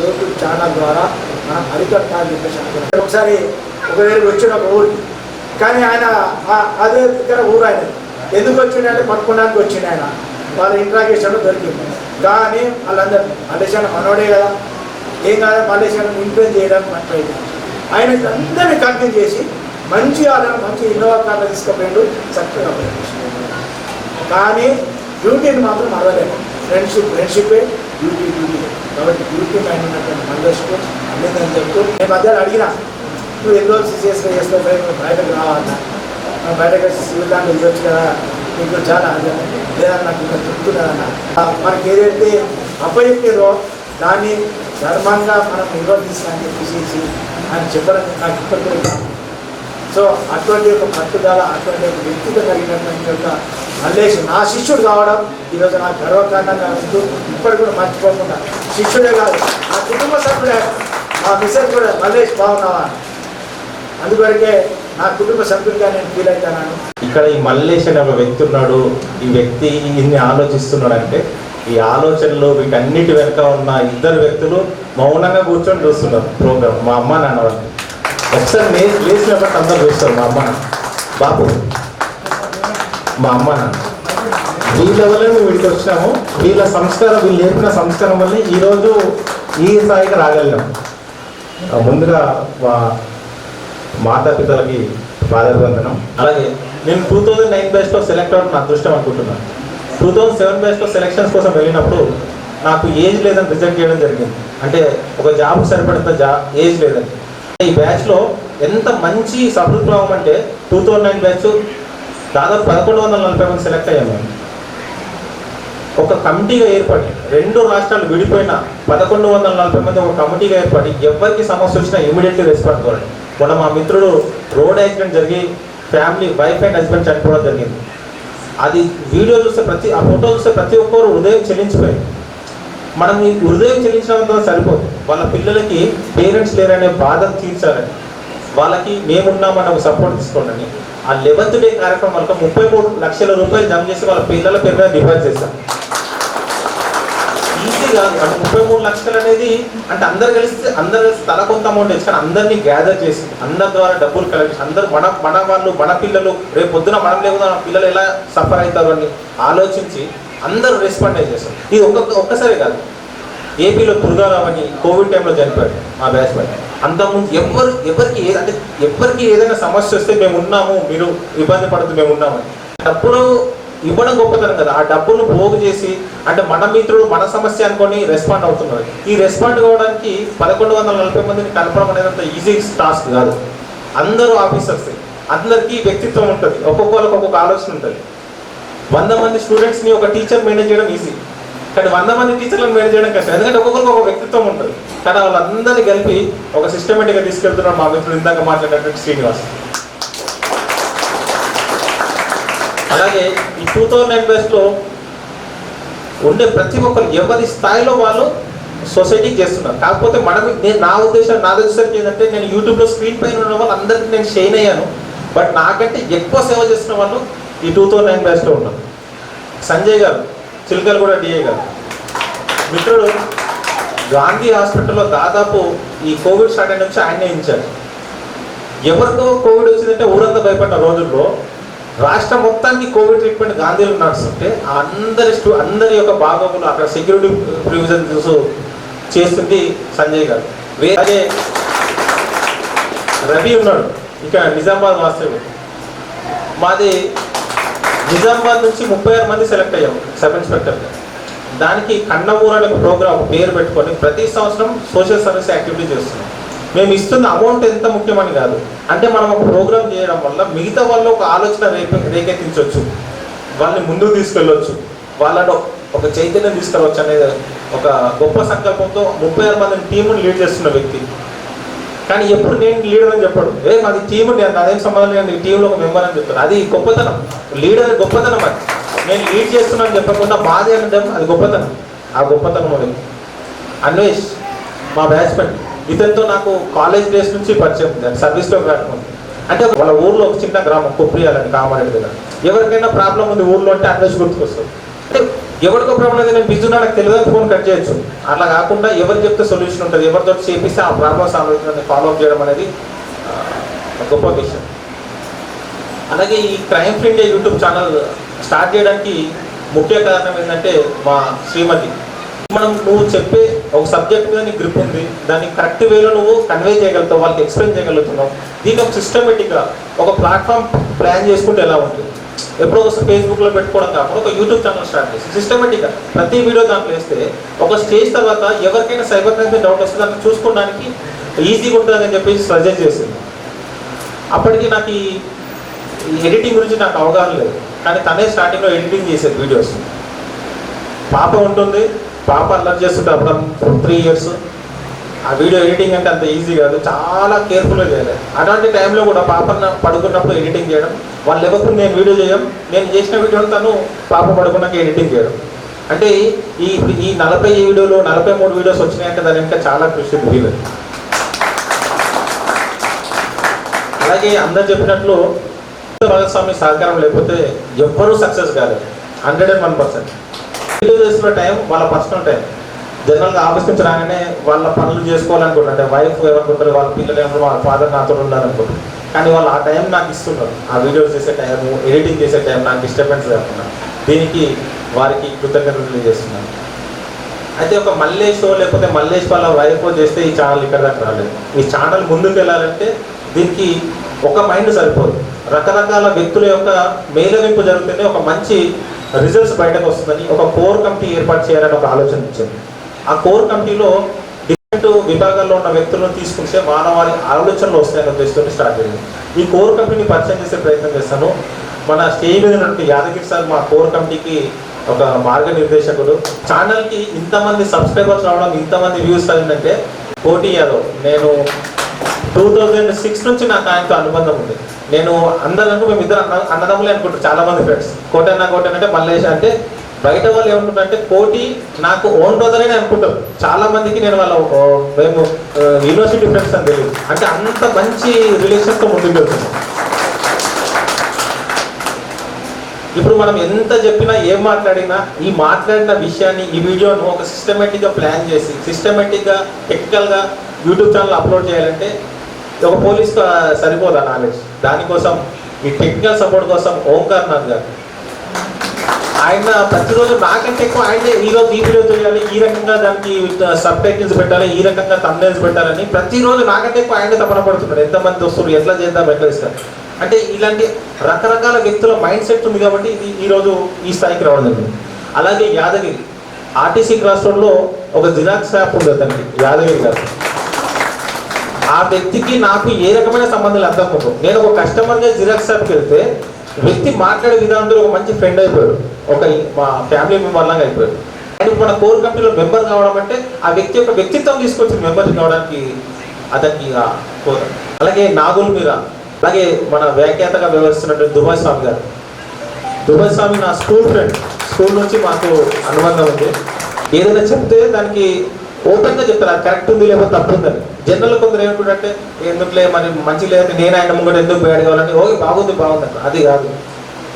Speaker 16: యూట్యూబ్ ఛానల్ ద్వారా మనం అరికట్టాలని చెప్పేసి అనుకున్నాం. ఒకసారి ఒక వేరు వచ్చిన ఒక ఊరికి, కానీ ఆయన అదే ఇక్కడ ఊరు ఆయన ఎందుకు వచ్చిండంటే పట్టుకోవడానికి వచ్చిండు. ఆయన వాళ్ళ ఇంట్రాగేషన్లో దొరికింది. కానీ వాళ్ళందరూ మలేషియా మనోడే కదా, ఏం కాదా మలేషియాను ఇన్ఫ్లుయెన్స్ చేయడానికి మాట్లాడింది. ఆయన అందరినీ కన్విన్స్ చేసి మంచి వాళ్ళని మంచి ఇన్నోవా కార్లో తీసుకుపోయిండు, చక్కగా పోయింది. కానీ డ్యూటీని మాత్రం మరవలేదు. ఫ్రెండ్షిప్పే డ్యూటీ. కాబట్టి డ్యూటీ పైన ఉన్నటువంటి మందస్కు అన్నిందని చెప్తూ నేను మధ్యలో అడిగిన, నువ్వు ఎన్ని రోజులు సీరియస్గా చేస్తావు, బయటకు రావాలన్నా, బయటకు వచ్చి సివిల్ దాంట్లో ఇవ్వచ్చు కదా, నీకు చాలా లేదా నాకు ఇంకా చెప్తున్నదన్న. మనకి ఏదైతే అప్పచెప్పారో దాన్ని ధర్మంగా మనం నిర్వర్తిస్తామని చెప్పేసి ఆయన చెప్పడం నాకు ఇప్పటికీ. సో అటువంటి ఒక పట్టుదల, అటువంటి ఒక వ్యక్తిత్వం కలిగినటువంటి యొక్క మల్లేష్ నా శిష్యుడు కావడం ఈరోజు నాకు గర్వకారణంగా ఉంటూ ఇప్పటికి కూడా మర్చిపోకుండా, శిష్యుడే కాదు నా కుటుంబ సభ్యుడే, మా మిస్సెస్ కూడా మల్లేష్ బాగున్నావా, అందువరకే నా కుటుంబ సభ్యుడిగా నేను ఫీల్ అవుతాను.
Speaker 5: ఇక్కడ ఈ మల్లేష్ అనే ఒక వ్యక్తి ఉన్నాడు, ఈ వ్యక్తి ఇన్ని ఆలోచిస్తున్నాడు అంటే ఈ ఆలోచనలు వీటన్నిటి వెనుక ఉన్న ఇద్దరు వ్యక్తులు మౌనంగా కూర్చొని చూస్తున్నారు ప్రోగ్రామ్. మా అమ్మ నాన్న వాళ్ళు ఒకసారి లేచినప్పుడు అందరూ చూస్తారు. మా అమ్మ బాబు, మా అమ్మ నాన్న వీళ్ళ వల్ల మేము వీడికి వచ్చినాము. వీళ్ళ సంస్కారం, వీళ్ళు నేర్పిన సంస్కారం వల్ల ఈరోజు ఈ స్థాయికి రాగలిగాం. ముందుగా మాతాపితలకి పాదాభివందనం. అలాగే నేను 2009 బ్యాచ్లో సెలెక్ట్ అవ్వడం నా అదృష్టం అనుకుంటున్నాను. 2007 బ్యాచ్లో సెలెక్షన్స్ కోసం వెళ్ళినప్పుడు నాకు ఏజ్ లేదని రిజెక్ట్ చేయడం జరిగింది. అంటే ఒక జాబ్కి సరిపడేంత ఏజ్ లేదని. ఈ బ్యాచ్లో ఎంత మంచి సఫలత్వం అంటే 2009 బ్యాచ్ దాదాపు 1140 మంది సెలెక్ట్ అయ్యాము. ఒక కమిటీగా ఏర్పడి 2 రాష్ట్రాలు విడిపోయిన 1140 మంది ఒక కమిటీగా ఏర్పడి ఎవరికి సమస్య వచ్చినా ఇమీడియట్లీ రెస్పాండ్ అవ్వాలి. మొన్న మా మిత్రుడు రోడ్ యాక్సిడెంట్ జరిగి ఫ్యామిలీ వైఫ్ అండ్ హస్బెండ్ చనిపోవడం జరిగింది. అది వీడియో చూస్తే ఆ ఫోటో చూస్తే ప్రతి ఒక్కరు హృదయం చెల్లించిపోయింది. మనం ఈ హృదయం చెల్లించడంతో సరిపోదు, వాళ్ళ పిల్లలకి పేరెంట్స్ లేరనే బాధ తీర్చాలని, వాళ్ళకి మేమున్నామని ఒక సపోర్ట్ తీసుకోండి. ఆ 11th డే కార్యక్రమం వల్ల 33 లక్షల రూపాయలు జమ చేసి వాళ్ళ పిల్లల పేరు మీద డిపాజిట్ చేశాం. ఈజీ కాదు. అంటే 33 లక్షలు అనేది అంటే అందరు కలిసి తల కొంత అమౌంట్ వేసి, కానీ అందరినీ గ్యాదర్ చేసి అందరి ద్వారా డబ్బులు కలెక్ట్ చేసి అందరూ మన వాళ్ళు మన పిల్లలు రేపు పొద్దున మనం లేకుండా మన పిల్లలు ఎలా సఫర్ అవుతారు అని ఆలోచించి అందరూ రెస్పాండ్ చేస్తారు. ఇది ఒక్కసారి కాదు. ఏపీలో దుర్గారావు అని కోవిడ్ టైంలో చనిపోయాడు మా బ్యాచ్ పై. అంతకుముందు ఎవరికి ఏదైనా సమస్య వస్తే మేము ఉన్నాము, మీరు ఇబ్బంది పడుతుంది మేము ఉన్నామని డబ్బులు ఇవ్వడం గొప్పతనం కదా. ఆ డబ్బును పోగు చేసి అంటే మన మిత్రుడు మన సమస్య అనుకొని రెస్పాండ్ అవుతున్నారు. ఈ రెస్పాండ్ కావడానికి 1140 మందిని కలపడం అనేది అంత ఈజీ టాస్క్ కాదు. అందరూ ఆఫీసర్స్, అందరికీ వ్యక్తిత్వం ఉంటుంది, ఒక్కొక్కరికి ఒక్కొక్క ఆలోచన ఉంటుంది. 100 మంది స్టూడెంట్స్ని ఒక టీచర్ మేనేజ్ చేయడం ఈజీ, కానీ 100 మంది టీచర్లను మేనేజ్ చేయడం కష్టం. ఎందుకంటే ఒక్కొక్కరికి ఒక వ్యక్తిత్వం ఉంటుంది. కానీ వాళ్ళందరినీ కలిపి ఒక సిస్టమేటిక్గా తీసుకెళ్తున్నారు మా మిత్రుడు ఇందాక మాట్లాడినటువంటి శ్రీనివాస్. అలాగే ఈ 2009 బ్యాచ్లో ఉండే ప్రతి ఒక్కరు ఎవరి స్థాయిలో వాళ్ళు సొసైటీకి చేస్తున్నారు. కాకపోతే నా ఉద్దేశం ఏంటంటే నేను యూట్యూబ్లో స్క్రీన్ పైన ఉన్న వాళ్ళు అందరికీ నేను షైన్ అయ్యాను. బట్ నాకంటే ఎక్కువ సేవ చేస్తున్న వాళ్ళు ఈ 2009 బ్యాచ్లో ఉన్నారు. సంజయ్ గారు, చిలకలగూడ డిఐ గారు మిత్రుడు గాంధీ హాస్పిటల్లో దాదాపు ఈ కోవిడ్ స్టార్ట్ అయిన నుంచి ఆయనే ఇచ్చారు. ఎవరికో కోవిడ్ వచ్చిందంటే ఊరంతా భయపడిన రోజుల్లో రాష్ట్రం మొత్తానికి కోవిడ్ ట్రీట్మెంట్ గాంధీలో నడుస్తుంటే అందరి యొక్క బాగోగులు అక్కడ సెక్యూరిటీ ప్రివిజన్ చేస్తుంది సంజయ్ గారు. అలాగే రవి ఉన్నాడు, ఇక నిజామాబాద్ వాస్తవ్యం. మాది నిజామాబాద్ నుంచి 36 మంది సెలెక్ట్ అయ్యాము సబ్ ఇన్స్పెక్టర్గా. దానికి కన్నమూరు అనే ప్రోగ్రామ్ పేరు పెట్టుకొని ప్రతి సంవత్సరం సోషల్ సర్వీస్ యాక్టివిటీ చేస్తున్నాం. మేము ఇస్తున్న అమౌంట్ ఎంత ముఖ్యమని కాదు, అంటే మనం ఒక ప్రోగ్రామ్ చేయడం వల్ల మిగతా వాళ్ళు ఒక ఆలోచన రేకెత్తించవచ్చు, వాళ్ళని ముందుకు తీసుకెళ్ళవచ్చు, వాళ్ళలో ఒక చైతన్యం తీసుకురావచ్చు అనేది ఒక గొప్ప సంకల్పంతో 36 మంది టీమును లీడ్ చేస్తున్న వ్యక్తి.
Speaker 1: కానీ ఎప్పుడు నేను లీడర్ అని చెప్పాడు. మాది టీము, నేను అదేం సంబంధం లేదు, టీంలో ఒక మెంబర్ అని చెప్తాను. అది గొప్పతనం, లీడర్ గొప్పతనం. అది నేను లీడ్ చేస్తున్నాను చెప్పకుండా బాధే అనడం అది గొప్పతనం. ఆ గొప్పతనం అది. అన్వేష్ మా బ్యాచ్మెంట్, ఇతనితో నాకు కాలేజ్ డేస్ నుంచి పరిచయం ఉంది. సర్వీస్లో ప్లాట్ఫామ్ అంటే వాళ్ళ ఊర్లో ఒక చిన్న గ్రామం కొప్రియాలని కామారెడ్డి దగ్గర. ఎవరికైనా ప్రాబ్లం ఉంది ఊర్లో అంటే అన్వేష్ గుర్తుకొస్తుంది. అంటే ఎవరికో ప్రాబ్లం అయితే నేను బిజీ నాకు తెలియదు, ఫోన్ కట్ చేయొచ్చు. అట్లా కాకుండా ఎవరు చెప్తే సొల్యూషన్ ఉంటుంది, ఎవరితో చేపిస్తే ఆ ప్రాబ్లమ్ సాల్వ్ ఫాలో అప్ చేయడం అనేది గొప్ప విషయం. అలాగే ఈ crime free India YouTube channel start చేయడానికి ముఖ్య కారణం ఏంటంటే మా శ్రీమతి. నువ్వు చెప్పే ఒక సబ్జెక్ట్ మీద నీకు గ్రిప్ ఉంది, దాన్ని కరెక్ట్ వేలో నువ్వు కన్వే చేయగలుగుతావు, వాళ్ళకి ఎక్స్ప్లెయిన్ చేయగలుగుతున్నావు. దీనికి ఒక సిస్టమేటిక్గా ఒక ప్లాట్ఫామ్ ప్లాన్ చేసుకుంటే ఎలా ఉంటుంది, ఎప్పుడో ఒకసారి ఫేస్బుక్లో పెట్టుకోవడం కాకుండా ఒక యూట్యూబ్ ఛానల్ స్టార్ట్ చేసి సిస్టమేటిక్గా ప్రతి వీడియో దాంట్లో వేస్తే ఒక స్టేజ్ తర్వాత ఎవరికైనా సైబర్ క్రైమ్ మీద డౌట్ వస్తే దాన్ని చూసుకోవడానికి ఈజీగా ఉంటుందని చెప్పేసి సజెస్ట్ చేసింది. అప్పటికి నాకు ఈ ఎడిటింగ్ గురించి నాకు అవగాహన లేదు, కానీ తనే స్టార్టింగ్లో ఎడిటింగ్ చేసేది వీడియోస్. పాప ఉంటుంది, పాప అల్లరి చేస్తుంటే అప్పుడు 3 years. ఆ వీడియో ఎడిటింగ్ అంటే అంత ఈజీ కాదు, చాలా కేర్ఫుల్గా చేయాలి. అటువంటి టైంలో కూడా పాప పడుకున్నప్పుడు ఎడిటింగ్ చేయడం, వాళ్ళు ఎవరు నేను వీడియో చేయడం, నేను చేసిన వీడియోని తను పాప పడుకున్నాక ఎడిటింగ్ చేయడం. అంటే ఈ 40 వీడియోలు 43 వీడియోస్ వచ్చినాయంటే దాని ఇంకా చాలా కృషి వీలు. అలాగే అందరు చెప్పినట్లు భాగస్వామి సహకారం లేకపోతే ఎవ్వరూ సక్సెస్ కాలేదు. 101%. వీడియో చేస్తున్న టైం వాళ్ళ పర్సనల్ టైం. జనరల్గా ఆఫీస్ నుంచి రాగానే వాళ్ళ పనులు చేసుకోవాలనుకుంటారు, అంటే వైఫ్ ఏమనుకుంటారు, వాళ్ళ పిల్లలు ఏమో వాళ్ళ ఫాదర్ నాతో ఉండాలనుకుంటారు. కానీ వాళ్ళు ఆ టైం నాకు ఇస్తున్నారు, ఆ వీడియోస్ చేసే టైము, ఎడిటింగ్ చేసే టైం నాకు డిస్టర్బెన్స్ లేకుండా. దీనికి వారికి కృతజ్ఞతలు తెలియజేస్తున్నాను. అయితే ఒక మల్లేష్ లేకపోతే మల్లేష్ వాళ్ళ వైఫ్ చేస్తే ఈ ఛానల్ ఇక్కడ దాకా రాలేదు. ఈ ఛానల్ ముందుకు వెళ్ళాలంటే దీనికి ఒక మైండ్ సరిపోదు, రకరకాల వ్యక్తుల యొక్క మేలవింపు జరుగుతుంది, ఒక మంచి రిజల్ట్స్ బయటకు వస్తుందని ఒక కోర్ కమిటీ ఏర్పాటు చేయాలని ఒక ఆలోచన ఇచ్చింది. ఆ కోర్ కమిటీలో డిఫరెంట్ విభాగాల్లో ఉన్న వ్యక్తులను తీసుకుంటే మానవాళి ఆలోచనలు వస్తాయని ఉద్దేశంతో స్టార్ట్ చేయండి. ఈ కోర్ కమిటీని పరిచయం చేసే ప్రయత్నం చేస్తాను. మన స్టేజ్ మీద ఉన్నటువంటి యాదగిరి సార్ మా కోర్ కమిటీకి ఒక మార్గనిర్దేశకుడు. ఛానల్కి ఇంతమంది సబ్స్క్రైబర్స్ రావడం, ఇంతమంది వ్యూస్ అయిందంటే కోటి యాదవ్. నేను 2006 నుంచి నాకు ఆయనతో అనుబంధం ఉంది. నేను అందరూ మేము ఇద్దరు అన్నదమ్ములే అనుకుంటారు చాలా మంది ఫ్రెండ్స్. కోటన్న అంటే మల్లేష్ అంటే బయట వాళ్ళు ఏమంటుంటారంటే కోటి నాకు ఓన్ బ్రదర్ అని అనుకుంటారు చాలా మందికి. నేను వాళ్ళ మేము యూనివర్సిటీ ఫ్రెండ్స్ అని తెలియదు, అంటే అంత మంచి రిలేషన్స్తో ముందుకు వెళ్తున్నాం. ఇప్పుడు మనం ఎంత చెప్పినా ఏం మాట్లాడినా ఈ మాట్లాడిన విషయాన్ని ఈ వీడియోను ఒక సిస్టమేటిక్గా ప్లాన్ చేసి సిస్టమేటిక్గా టెక్నికల్గా యూట్యూబ్ ఛానల్ అప్లోడ్ చేయాలంటే ఒక పోలీస్ సరిపోదా నాలెడ్జ్. దానికోసం ఈ టెక్నికల్ సపోర్ట్ కోసం ఓంకార్ నాథ్ గారు ఆయన ప్రతిరోజు నాకంటే ఎక్కువ ఆయనే ఈరోజు ఈ వీడియో చేయాలి, ఈ రకంగా దానికి సబ్ టైటిల్స్ పెట్టాలి, ఈ రకంగా థంబ్నెయిల్స్ పెట్టాలని ప్రతిరోజు నాకంటే ఎక్కువ ఆయనే తపన పడుతున్నాడు. ఎంతమంది వస్తున్నారు, ఎట్లా చేద్దాం, ఎట్లా ఇస్తారు అంటే ఇలాంటి రకరకాల వ్యక్తుల మైండ్ సెట్ ఉంది కాబట్టి ఇది ఈరోజు ఈ స్థాయికి రావడం జరిగింది. అలాగే యాదగిరి ఆర్టీసీ క్రాస్ రోడ్లో ఒక జిరాక్స్ షాప్ ఉంది అతనికి, యాదగిరి గారు. ఆ వ్యక్తికి నాకు ఏ రకమైన సంబంధాలు అర్థం కాదు. నేను ఒక కస్టమర్గా జిరాక్స్ షాప్కి వెళ్తే వ్యక్తి మాట్లాడే విధానంలో ఒక మంచి ఫ్రెండ్ అయిపోయాడు, ఒక మా ఫ్యామిలీ మెంబర్ లాగా అయిపోయాడు. అండ్ మన కోర్ కంపెనీలో మెంబర్ కావడం అంటే ఆ వ్యక్తి యొక్క వ్యక్తిత్వం తీసుకొచ్చి మెంబర్ కావడానికి అతనికి కోర్. అలాగే నాగుల్ మీరా, అలాగే మన వ్యాఖ్యాతగా వ్యవహరిస్తున్నటువంటి దుబాయ్ స్వామి గారు. దుబాయ్ స్వామి నా స్కూల్ ఫ్రెండ్, స్కూల్ నుంచి మాకు అనుబంధం ఉంది. ఏదైనా చెప్తే దానికి ఓపెన్గా చెప్తారు, అది కరెక్ట్ ఉంది లేకపోతే తప్పు ఉందని. జనరల్ కొందరు ఏమంటుంటే ఎందుకులే మరి మంచి లేదంటే నేను ఆయన ముంగట ఎందుకు బయట కావాలంటే ఓకే బాగుంది అంట. అది కాదు,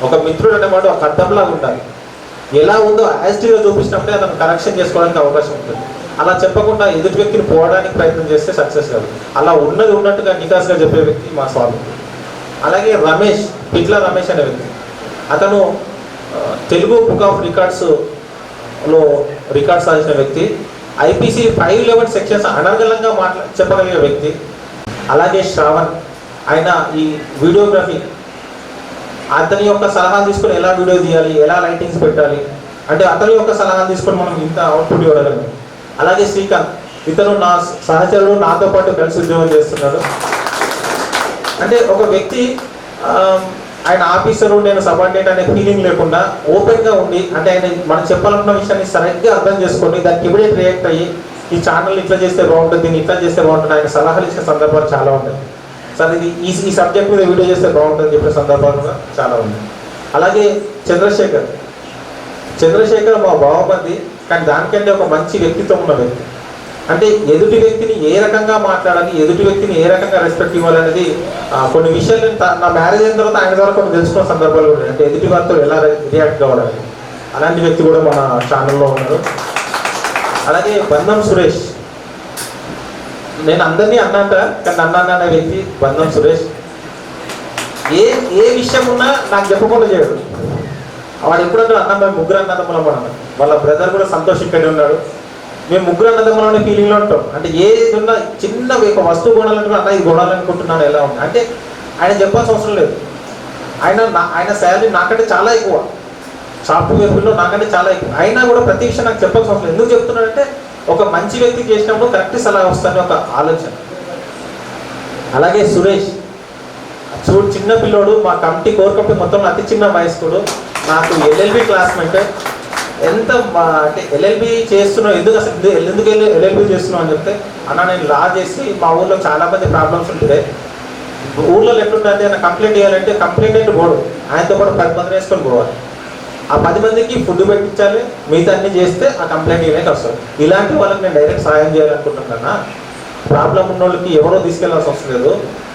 Speaker 1: ఒక మిత్రుడు అనేమాట ఒక అర్థంలాగా ఉండాలి. ఎలా ఉందో యాజిటీగా చూపించినప్పుడే అతను కరెక్షన్ చేసుకోవడానికి అవకాశం ఉంటుంది. అలా చెప్పకుండా ఎదుటి వ్యక్తిని పోవడానికి ప్రయత్నం చేస్తే సక్సెస్ కాదు. అలా ఉన్నది ఉన్నట్టుగా నికాస్గా చెప్పే వ్యక్తి మా స్వామి. అలాగే రమేష్, పిట్ల రమేష్ అనే వ్యక్తి, అతను తెలుగు బుక్ ఆఫ్ రికార్డ్స్లో రికార్డ్స్ సాధించిన వ్యక్తి. IPC 511 సెక్షన్స్ అనర్గళంగా చెప్పగలిగే వ్యక్తి. అలాగే శ్రావణ్, ఆయన ఈ వీడియోగ్రఫీ, అతని యొక్క సలహాలు తీసుకొని ఎలా వీడియో తీయాలి, ఎలా లైటింగ్స్ పెట్టాలి అంటే అతని యొక్క సలహాలు తీసుకొని మనం ఇంత అవుట్పుట్ ఇవ్వగలం. అలాగే శ్రీకాంత్, ఇతను నా సహచరుడు, నాతో పాటు కలిసి ఉద్యోగం చేస్తున్నాడు. అంటే ఒక వ్యక్తి ఆయన ఆఫీసరు నేను సబార్డినేట్ అనే ఫీలింగ్ లేకుండా ఓపెన్గా ఉండి, అంటే ఆయన మనం చెప్పాలనుకున్న విషయాన్ని సరిగ్గా అర్థం చేసుకొని దానికి ఇమీడియట్ రియాక్ట్ అయ్యి ఈ ఛానల్ ఇట్లా చేస్తే బాగుంటుంది, దీన్ని ఇట్లా చేస్తే బాగుంటుంది, ఆయన సలహాలు ఇచ్చిన సందర్భాలు చాలా ఉంటాయి. సార్ ఇది ఈ సబ్జెక్ట్ మీద వీడియో చేస్తే బాగుంటుంది చెప్పిన సందర్భాలు కూడా చాలా ఉన్నాయి. అలాగే చంద్రశేఖర్ మా బావమరిది, కానీ దానికంటే ఒక మంచి వ్యక్తిత్వం ఉన్న వ్యక్తి. అంటే ఎదుటి వ్యక్తిని ఏ రకంగా మాట్లాడాలి, ఎదుటి వ్యక్తిని ఏ రకంగా రెస్పెక్ట్ ఇవ్వాలనేది కొన్ని విషయాలు నా మ్యారేజ్ అయిన తర్వాత ఆయన ద్వారా కొన్ని తెలుసుకున్న సందర్భాలు ఉన్నాయి. అంటే ఎదుటి వారితో ఎలా రియాక్ట్ కావాలని, అలాంటి వ్యక్తి కూడా మన ఛానల్లో ఉన్నారు. అలాగే బంధం సురేష్, నేను అందరినీ అన్నాక కానీ అన్నాను అనే వ్యక్తి బంధం సురేష్. ఏ విషయం ఉన్నా నాకు చెప్పకుండా చేయడు. వాడు ఎప్పుడన్నా అన్న మేము ముగ్గురు అన్నదమ్ములం అన్నాడు. వాళ్ళ బ్రదర్ కూడా సంతోష్ ఇక్కడే ఉన్నాడు. మేము ముగ్గురు అన్నదమ్ములం అనే ఫీలింగ్లో ఉంటాం. అంటే ఏది ఉన్నా చిన్న ఒక వస్తువు కొనాలంటే అన్న ఇది కొనాలనుకుంటున్నాను ఎలా ఉంది అంటే ఆయన చెప్పాల్సిన అవసరం లేదు. ఆయన శాలరీ నాకంటే చాలా ఎక్కువ, సాఫ్ట్వేర్ ఫీల్డ్లో నాకంటే చాలా ఎక్కువ. అయినా కూడా ప్రతి విషయం నాకు చెప్పాల్సిన అవసరం లేదు. ఎందుకు చెప్తున్నాడంటే ఒక మంచి వ్యక్తికి చేసినప్పుడు కరెక్ట్ సలహా వస్తుందని ఒక ఆలోచన. అలాగే సురేష్ చిన్న పిల్లోడు, మా కమిటీ కోర్ కమిటీ మొత్తం అతి చిన్న వయస్కుడు, నాకు ఎల్ఎల్బి క్లాస్మేట్. ఎంత అంటే ఎల్ఎల్బి చేస్తున్నావు, ఎందుకు ఎల్ఎల్బి చేస్తున్నావు అని చెప్తే అన్న నేను లా చేసి మా ఊళ్ళో చాలా మంది ప్రాబ్లమ్స్ ఉంటుంది, ఊళ్ళో ఎట్లుంటుంది ఆయన కంప్లైంట్ చేయాలంటే కంప్లైంట్ ఏంటి పోడు, ఆయనతో పాటు 10 మందిని వేసుకొని పోవాలి. ఆ 10 మందికి ఫుడ్ పెట్టించాలి, మిగతా అన్ని చేస్తే ఆ కంప్లైంట్ ఇవ్వడానికి వస్తుంది. ఇలాంటి వాళ్ళకి నేను డైరెక్ట్ సాయం చేయాలనుకుంటున్నాను. ప్రాబ్లం ఉన్న వాళ్ళకి ఎవరో తీసుకెళ్లాల్సి వస్తుంది లేదు,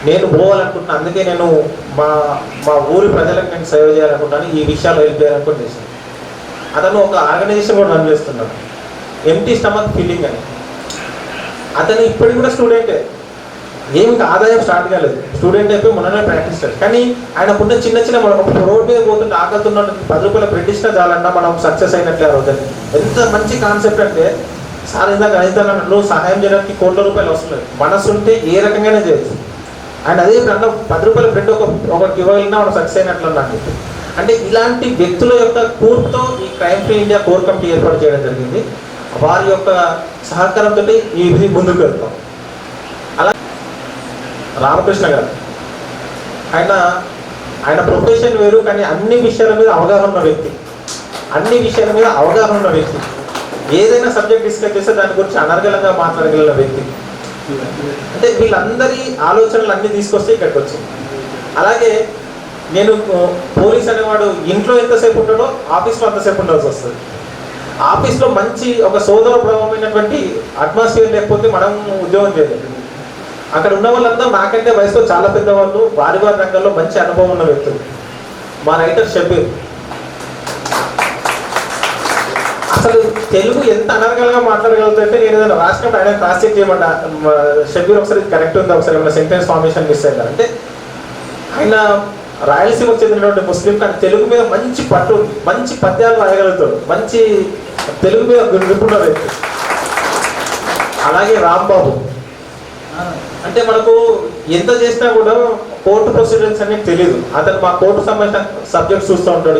Speaker 1: నేను పోవాలనుకుంటున్నాను. అందుకే నేను మా ఊరి ప్రజలకు నేను సేవ చేయాలనుకుంటున్నాను, ఈ విషయాలు హెల్ప్ చేయాలనుకుంటున్నాను. అతను ఒక ఆర్గనైజేషన్ కూడా రన్ చేస్తున్నాడు, ఎంటీ స్టమక్ ఫీలింగ్ అని. అతను ఇప్పటికి కూడా స్టూడెంటే, ఏమి ఆదాయం స్టార్ట్ కాలేదు, స్టూడెంట్ అయిపోయి మొన్ననే ప్రాక్టీస్ చేయాలి. కానీ ఆయనకున్న చిన్న రోడ్ మీద పోతుంటే ఆకలితున్న 10 రూపాయల బ్రెడ్ ఇచ్చినా చాలన్నా మనం సక్సెస్ అయినట్లే అవుతుంది. ఎంత మంచి కాన్సెప్ట్ అంటే సార్ ఇందాక అడుగుతానట్లు సహాయం చేయడానికి కోట్ల రూపాయలు వస్తున్నాయి, మనసు ఉంటే ఏ రకంగానే చేయొచ్చు. అండ్ అదే అన్న 10 రూపాయల బ్రెడ్ ఒకరికి ఇవ్వగలిగినా మనం సక్సెస్ అయినట్లు అన్నట్టు. అంటే ఇలాంటి వ్యక్తుల యొక్క కూర్పుతో ఈ crime free India core committee ఏర్పాటు చేయడం జరిగింది. వారి యొక్క సహకారంతో ఈ విధి ముందుకు వెళ్తాం. అలా రామకృష్ణ గారు, ఆయన ప్రొఫెషన్ వేరు, కానీ అన్ని విషయాల మీద అవగాహన ఉన్న వ్యక్తి. ఏదైనా సబ్జెక్ట్ డిస్కస్ చేస్తే దాని గురించి అనర్గళంగా మాట్లాడగలిగిన వ్యక్తి. అంటే వీళ్ళందరి ఆలోచనలు అన్నీ తీసుకొస్తే ఇక్కడికి వచ్చింది. అలాగే నేను పోలీస్ అనేవాడు ఇంట్లో ఎంతసేపు ఉంటాడో ఆఫీస్లో అంతసేపు ఉండాల్సి వస్తుంది. ఆఫీస్లో మంచి ఒక సోదరప్రభమైనటువంటి అట్మాస్ఫియర్ లేకపోతే మనం ఉద్యోగం చేయలేదు. అక్కడ ఉన్న వాళ్ళంతా నాకంటే వయసులో చాలా పెద్దవాళ్ళు, వారి రంగంలో మంచి అనుభవం ఉన్న వ్యక్తులు. మా రైటర్ షబీర్ అసలు తెలుగు ఎంత అనర్గళంగా మాట్లాడగలుగుతుంటే నేను ఏదైనా రాసినప్పుడు ఆయన క్రాస్ చెక్ చేయమంట, షబీర్ ఒకసారి కరెక్ట్ ఉంది, ఒకసారి ఏమైనా సెంటెన్స్ ఫార్మేషన్ మిస్ అయిందా అంటే. ఆయన రాయలసీమకు చెందినటువంటి ముస్లిం, కానీ తెలుగు మీద మంచి పట్టు, మంచి పద్యాలు రాయగలుగుతాడు, మంచి తెలుగు మీద నిపుణ వ్యక్తి. అలాగే రాంబాబు, అంటే మనకు ఎంత చేసినా కూడా కోర్టు ప్రొసీజర్స్ అనేది తెలియదు. అతను మా కోర్టు సంబంధించిన సబ్జెక్ట్స్ చూస్తూ ఉంటాడు,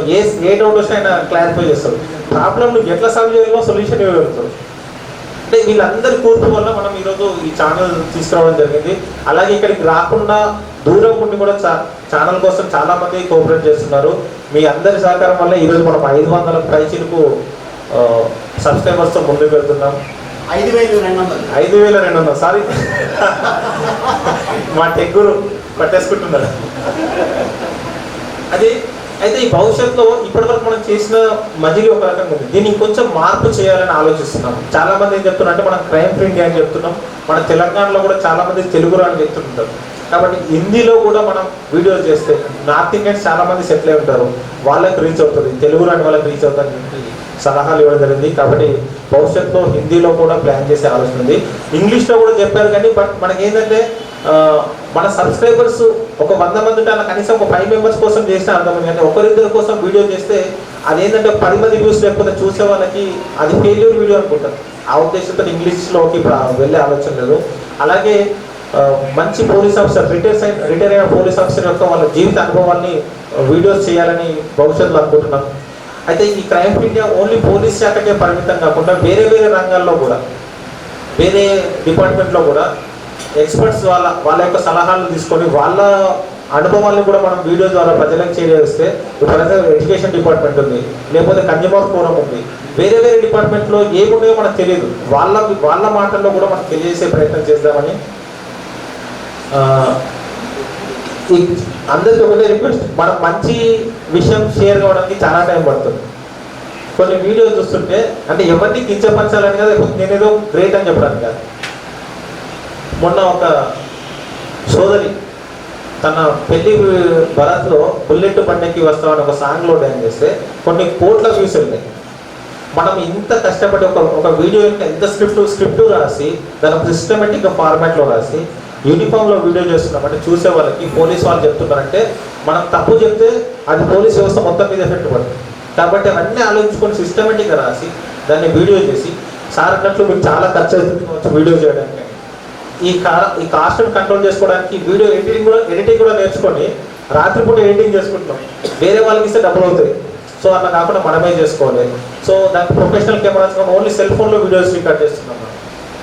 Speaker 1: ఏ డౌట్ వచ్చినా ఆయన క్లారిఫై చేస్తాడు, ప్రాబ్లమ్ ఎట్లా సాల్వ్ చేయాలో సొల్యూషన్ ఇవ్వగలుగుతాడు. అంటే వీళ్ళందరి కూర్పు వల్ల మనం ఈరోజు ఈ ఛానల్ తీసుకురావడం జరిగింది. అలాగే ఇక్కడికి రాకుండా దూరం ఉండి కూడా ఛానల్ కోసం చాలా మంది కోఆపరేట్ చేస్తున్నారు. మీ అందరి సహకారం వల్ల ఈరోజు మనం 500 పైచీలకు సబ్స్క్రైబర్స్తో ముందుకు వెళ్తున్నాం. 5200 సారీ మా టెగ్గురు పట్టేసుకుంటున్నారు. అది అయితే ఈ భవిష్యత్తులో ఇప్పటివరకు మనం చేసిన మజిలీ ఒక రకంగా ఉంది, దీన్ని ఇంకొంచెం మార్పు చేయాలని ఆలోచిస్తున్నాం. చాలా మంది ఏం చెప్తున్నారు అంటే మనం క్రైమ్ ఫ్రీ ఇండియా అని చెప్తున్నాం, మన తెలంగాణలో కూడా చాలా మంది తెలుగు రాని చెప్తుంటారు. కాబట్టి హిందీలో కూడా మనం వీడియోలు చేస్తే నార్త్ ఇండియన్స్ చాలా మంది సెటిల్ అయి ఉంటారు, వాళ్ళకి రీచ్ అవుతుంది, తెలుగు రాని వాళ్ళకి రీచ్ అవుతుంది సలహాలు ఇవ్వడం జరిగింది. కాబట్టి భవిష్యత్తులో హిందీలో కూడా ప్లాన్ చేసే ఆలోచన ఉంది. ఇంగ్లీష్లో కూడా చెప్పారు, కానీ బట్ మనకి ఏంటంటే మన సబ్స్క్రైబర్స్ ఒక 100 మంది ఉంటే అలా కనీసం ఒక 5 మెంబర్స్ కోసం చేస్తే అర్థమైంది. అంటే ఒకరిద్దరి కోసం వీడియో చేస్తే అదేంటంటే 10 మంది వ్యూస్ లేకపోతే చూసే వాళ్ళకి అది ఫెయిల్యూర్ వీడియో అనుకుంటారు. ఆ ఉద్దేశంతో ఇంగ్లీష్లోకి వెళ్ళే ఆలోచన లేదు. అలాగే మంచి పోలీస్ ఆఫీసర్, రిటైర్ అయిన పోలీస్ ఆఫీసర్ యొక్క వాళ్ళ జీవిత అనుభవాన్ని వీడియోస్ చేయాలని భవిష్యత్తులో అనుకుంటున్నాం. అయితే ఈ crime free India only police శాఖకే పరిమితం కాకుండా వేరే రంగాల్లో కూడా, వేరే డిపార్ట్మెంట్లో కూడా ఎక్స్పర్ట్స్ వాళ్ళ యొక్క సలహాలు తీసుకొని వాళ్ళ అనుభవాన్ని కూడా మనం వీడియో ద్వారా ప్రజలకు చేస్తే, ఇప్పుడు ఎడ్యుకేషన్ డిపార్ట్మెంట్ ఉంది, లేకపోతే కన్జ్యూమర్ ఫోరం ఉంది, వేరే వేరే డిపార్ట్మెంట్లో ఏముండేదో మనకు తెలియదు. వాళ్ళ మాటల్లో కూడా మనకు తెలియజేసే ప్రయత్నం చేద్దామని అందరికీ ఒకటే రిక్వెస్ట్, మనం మంచి విషయం షేర్ కావడానికి చాలా టైం పడుతుంది. కొన్ని వీడియోస్ చూస్తుంటే అంటే ఎవరిని కించపరచాలని కదా, నేనేదో గ్రేట్ అని చెప్పడానికి కాదు. మొన్న ఒక సోదరి తన పెళ్లి భరత్లో బుల్లెట్ బండికి వస్తామని ఒక సాంగ్లో డ్యాన్స్ చేస్తే కొన్ని కోట్ల వ్యూస్ వెళ్ళాయి. మనం ఇంత కష్టపడి ఒక వీడియో ఎంత స్క్రిప్ట్ రాసి దాని సిస్టమేటిక్గా ఫార్మాట్లో రాసి యూనిఫామ్లో వీడియో చేస్తున్నామంటే చూసే వాళ్ళకి పోలీస్ వాళ్ళు చెప్తున్నారంటే మనం తప్పు చెప్తే అది పోలీస్ వ్యవస్థ మొత్తం మీద ఎఫెక్ట్ పడుతుంది. కాబట్టి అవన్నీ ఆలోచించుకొని సిస్టమేటిక్గా రాసి దాన్ని వీడియో చేసి సార్ అన్నట్లు మీకు చాలా ఖర్చు అవుతుంది వీడియో చేయడానికి. ఈ కాస్ట్ని కంట్రోల్ చేసుకోవడానికి వీడియో ఎడిటింగ్ కూడా నేర్చుకొని రాత్రిపూట ఎడిటింగ్ చేసుకుంటున్నాం. వేరే వాళ్ళకి ఇస్తే డబ్బులు అవుతాయి. సో అట్లా కాకుండా మనమే చేసుకోవాలి. సో దానికి ప్రొఫెషనల్ కెమెరాస్ ఓన్లీ సెల్ ఫోన్లో వీడియోస్ రికార్డ్ చేస్తున్నాం.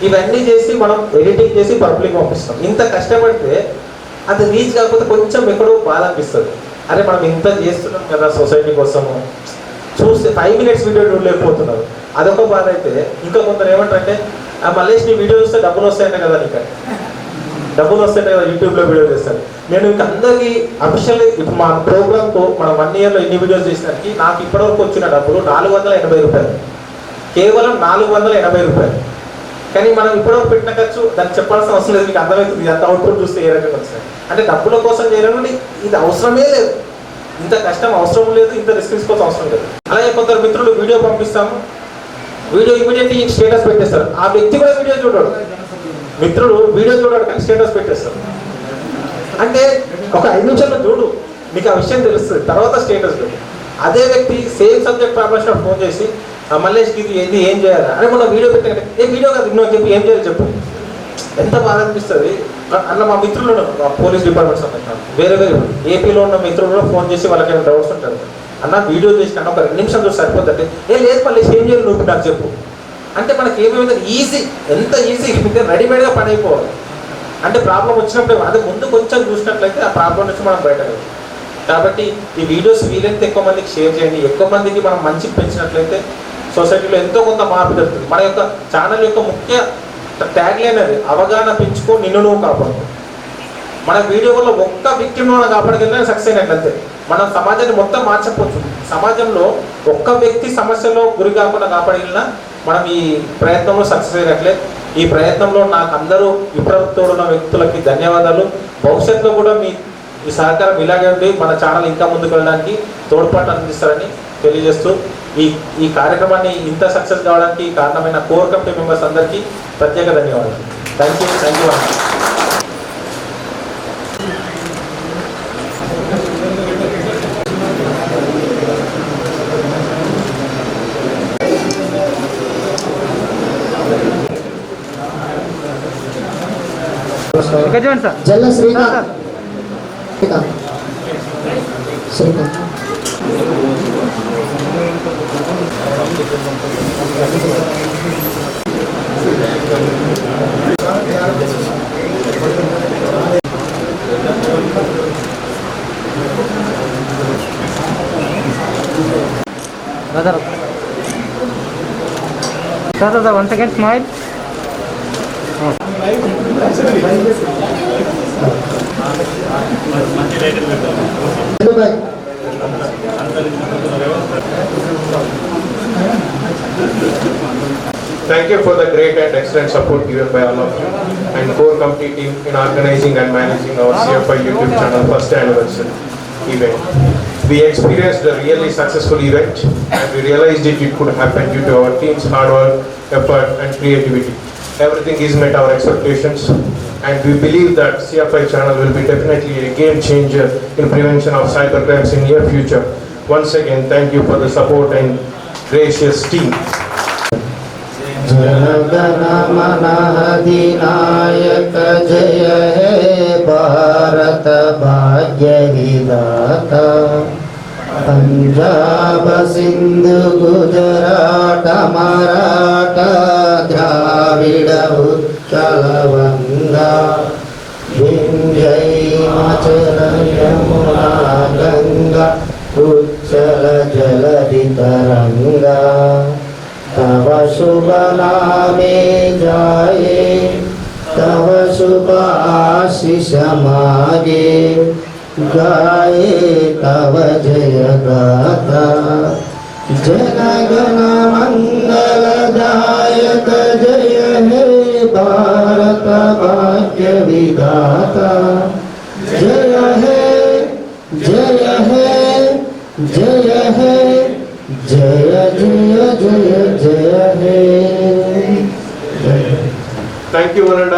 Speaker 1: ఇవన్నీ చేసి మనం ఎడిటింగ్ చేసి పబ్లిక్ పంపిస్తాం. ఇంత కష్టపడితే అది రీచ్ కాకపోతే కొంచెం ఎక్కడో బాధ అనిపిస్తుంది. అరే మనం ఇంత చేస్తున్నాం కదా సొసైటీ కోసము, చూస్తే 5 minutes వీడియో చూడలేకపోతున్నారు, అదొక బాధ. అయితే ఇంకా కొందరు ఏమంటారంటే మల్లేష్ నీ వీడియో చూస్తే డబ్బులు వస్తాయంటే కదా, నీకు డబ్బులు వస్తాయంటే కదా యూట్యూబ్లో వీడియో చేస్తారు. నేను ఇంక అందరికీ అఫీషియల్ ఇప్పుడు మా ప్రోగ్రామ్తో మనం 1 yearలో ఎన్ని వీడియోస్ చేసినానికి నాకు ఇప్పటివరకు వచ్చిన డబ్బులు 480 రూపాయలు, కేవలం 480 రూపాయలు. కానీ మనం ఇప్పటివరకు పెట్టిన ఖర్చు దానికి చెప్పాల్సిన అవసరం లేదు. మీకు అర్థమవుతుంది అంత అవుట్పుట్ చూస్తే ఏ రకంగా వస్తాయి. అంటే డబ్బుల కోసం చేయడం ఇది అవసరమే లేదు, ఇంత కష్టం అవసరం లేదు, ఇంత రిస్క్ తీసుకోవాల్సిన అవసరం లేదు. అలాగే కొందరు మిత్రులు వీడియో పంపిస్తాము, వీడియో ఇమీడియట్లీ స్టేటస్ పెట్టేస్తారు. ఆ వ్యక్తి కూడా వీడియో చూడడు, మిత్రుడు వీడియో చూడడు కానీ స్టేటస్ పెట్టేస్తారు. అంటే ఒక 5 నిమిషాల్లో చూడు, మీకు ఆ విషయం తెలుస్తుంది, తర్వాత స్టేటస్ పెట్టు. అదే వ్యక్తి సేమ్ సబ్జెక్ట్ ప్రాబ్లమ్ ఫోన్ చేసి మల్లేష్కి ఇది ఏం చేయాలి అని మొన్న వీడియో పెట్టాలంటే ఏ వీడియో కాదు ఇన్నో చెప్పి ఏం చేయాలి చెప్పు, ఎంత బాధ అనిపిస్తుంది. అన్న మా మిత్రులు పోలీస్ డిపార్ట్మెంట్ సంబంధించిన వేరే ఏపీలో ఉన్న మిత్రులు కూడా ఫోన్ చేసి వాళ్ళకి ఏమైనా డౌట్స్ ఉంటారు, అన్న వీడియో చేసిన ఒక 2 నిమిషాలు చూసి సరిపోతుంటే లేదు మల్లేష్ ఏం చేయాలి నువ్వు నాకు చెప్పు. అంటే మనకి ఏమేమి ఈజీ, ఎంత ఈజీ రెడీమేడ్గా పని అయిపోవాలి. అంటే ప్రాబ్లం వచ్చినప్పుడు అది ముందు కొంచెం చూసినట్లయితే ఆ ప్రాబ్లం నుంచి మనం బయటకు. కాబట్టి ఈ వీడియోస్ వీలైతే ఎక్కువ మందికి షేర్ చేయండి. ఎక్కువ మందికి మనం మంచికి పెంచినట్లయితే సొసైటీలో ఎంతో కొంత మార్పు జరుగుతుంది. మన యొక్క ఛానల్ యొక్క ముఖ్య ట్యాగ్ లైన్ అది, అవగాహన పెంచుకో నిన్ను నువ్వు కాపాడుకో. మన వీడియో వల్ల ఒక్క వ్యక్తిని మనం కాపాడగలిగినా సక్సెస్ అయినట్లయితే మనం సమాజాన్ని మొత్తం మార్చకపోవచ్చు. సమాజంలో ఒక్క వ్యక్తి సమస్యలో గురి కాకుండా కాపాడగలిగినా మనం ఈ ప్రయత్నంలో సక్సెస్ అయినట్లే. ఈ ప్రయత్నంలో నాకు అందరూ ఇప్పటితో ఉన్న వ్యక్తులకి ధన్యవాదాలు. భవిష్యత్తులో కూడా ఈ సహకారం ఇలాగే ఉండి మన ఛానల్ ఇంకా ముందుకు వెళ్ళడానికి తోడ్పాటు అందిస్తారని తెలియజేస్తూ ఈ కార్యక్రమాన్ని ఇంత సక్సెస్ కావడానికి కారణమైన కోర్ కమిటీ మెంబర్స్ అందరికీ ప్రత్యేక ధన్యవాదాలు. Thank you.
Speaker 14: Jalla Srikanth
Speaker 11: Sir, once again smile.
Speaker 17: Thank you for the great and excellent support given by all of you and core committee team in organizing and managing our CFI YouTube channel first anniversary event. We experienced a really successful event and we realized it could happen due to our team's hard work, effort and creativity. Everything is met our expectations and we believe that CFI channel will be definitely a game changer in prevention of cybercrimes in near future. Once again, thank you for the support and gracious team.
Speaker 14: जनगणमनाधिनायक जय हे भारत भाग्य विधाता पंजाब सिंधु गुजरात मराठा द्राविड उत्कल वंगा विंध्य हिमाचल यमुना गंगा उच्चल जलधि तरंगा शुभ नामे जाए, तव शुभ आशीष मागे, गाए तव जय गाथा। जन गण मंगलदायक जय हे भारत भाग्य विधाता। जय है जय है जय है जय जय जय जय है।
Speaker 17: Thank you, one and all.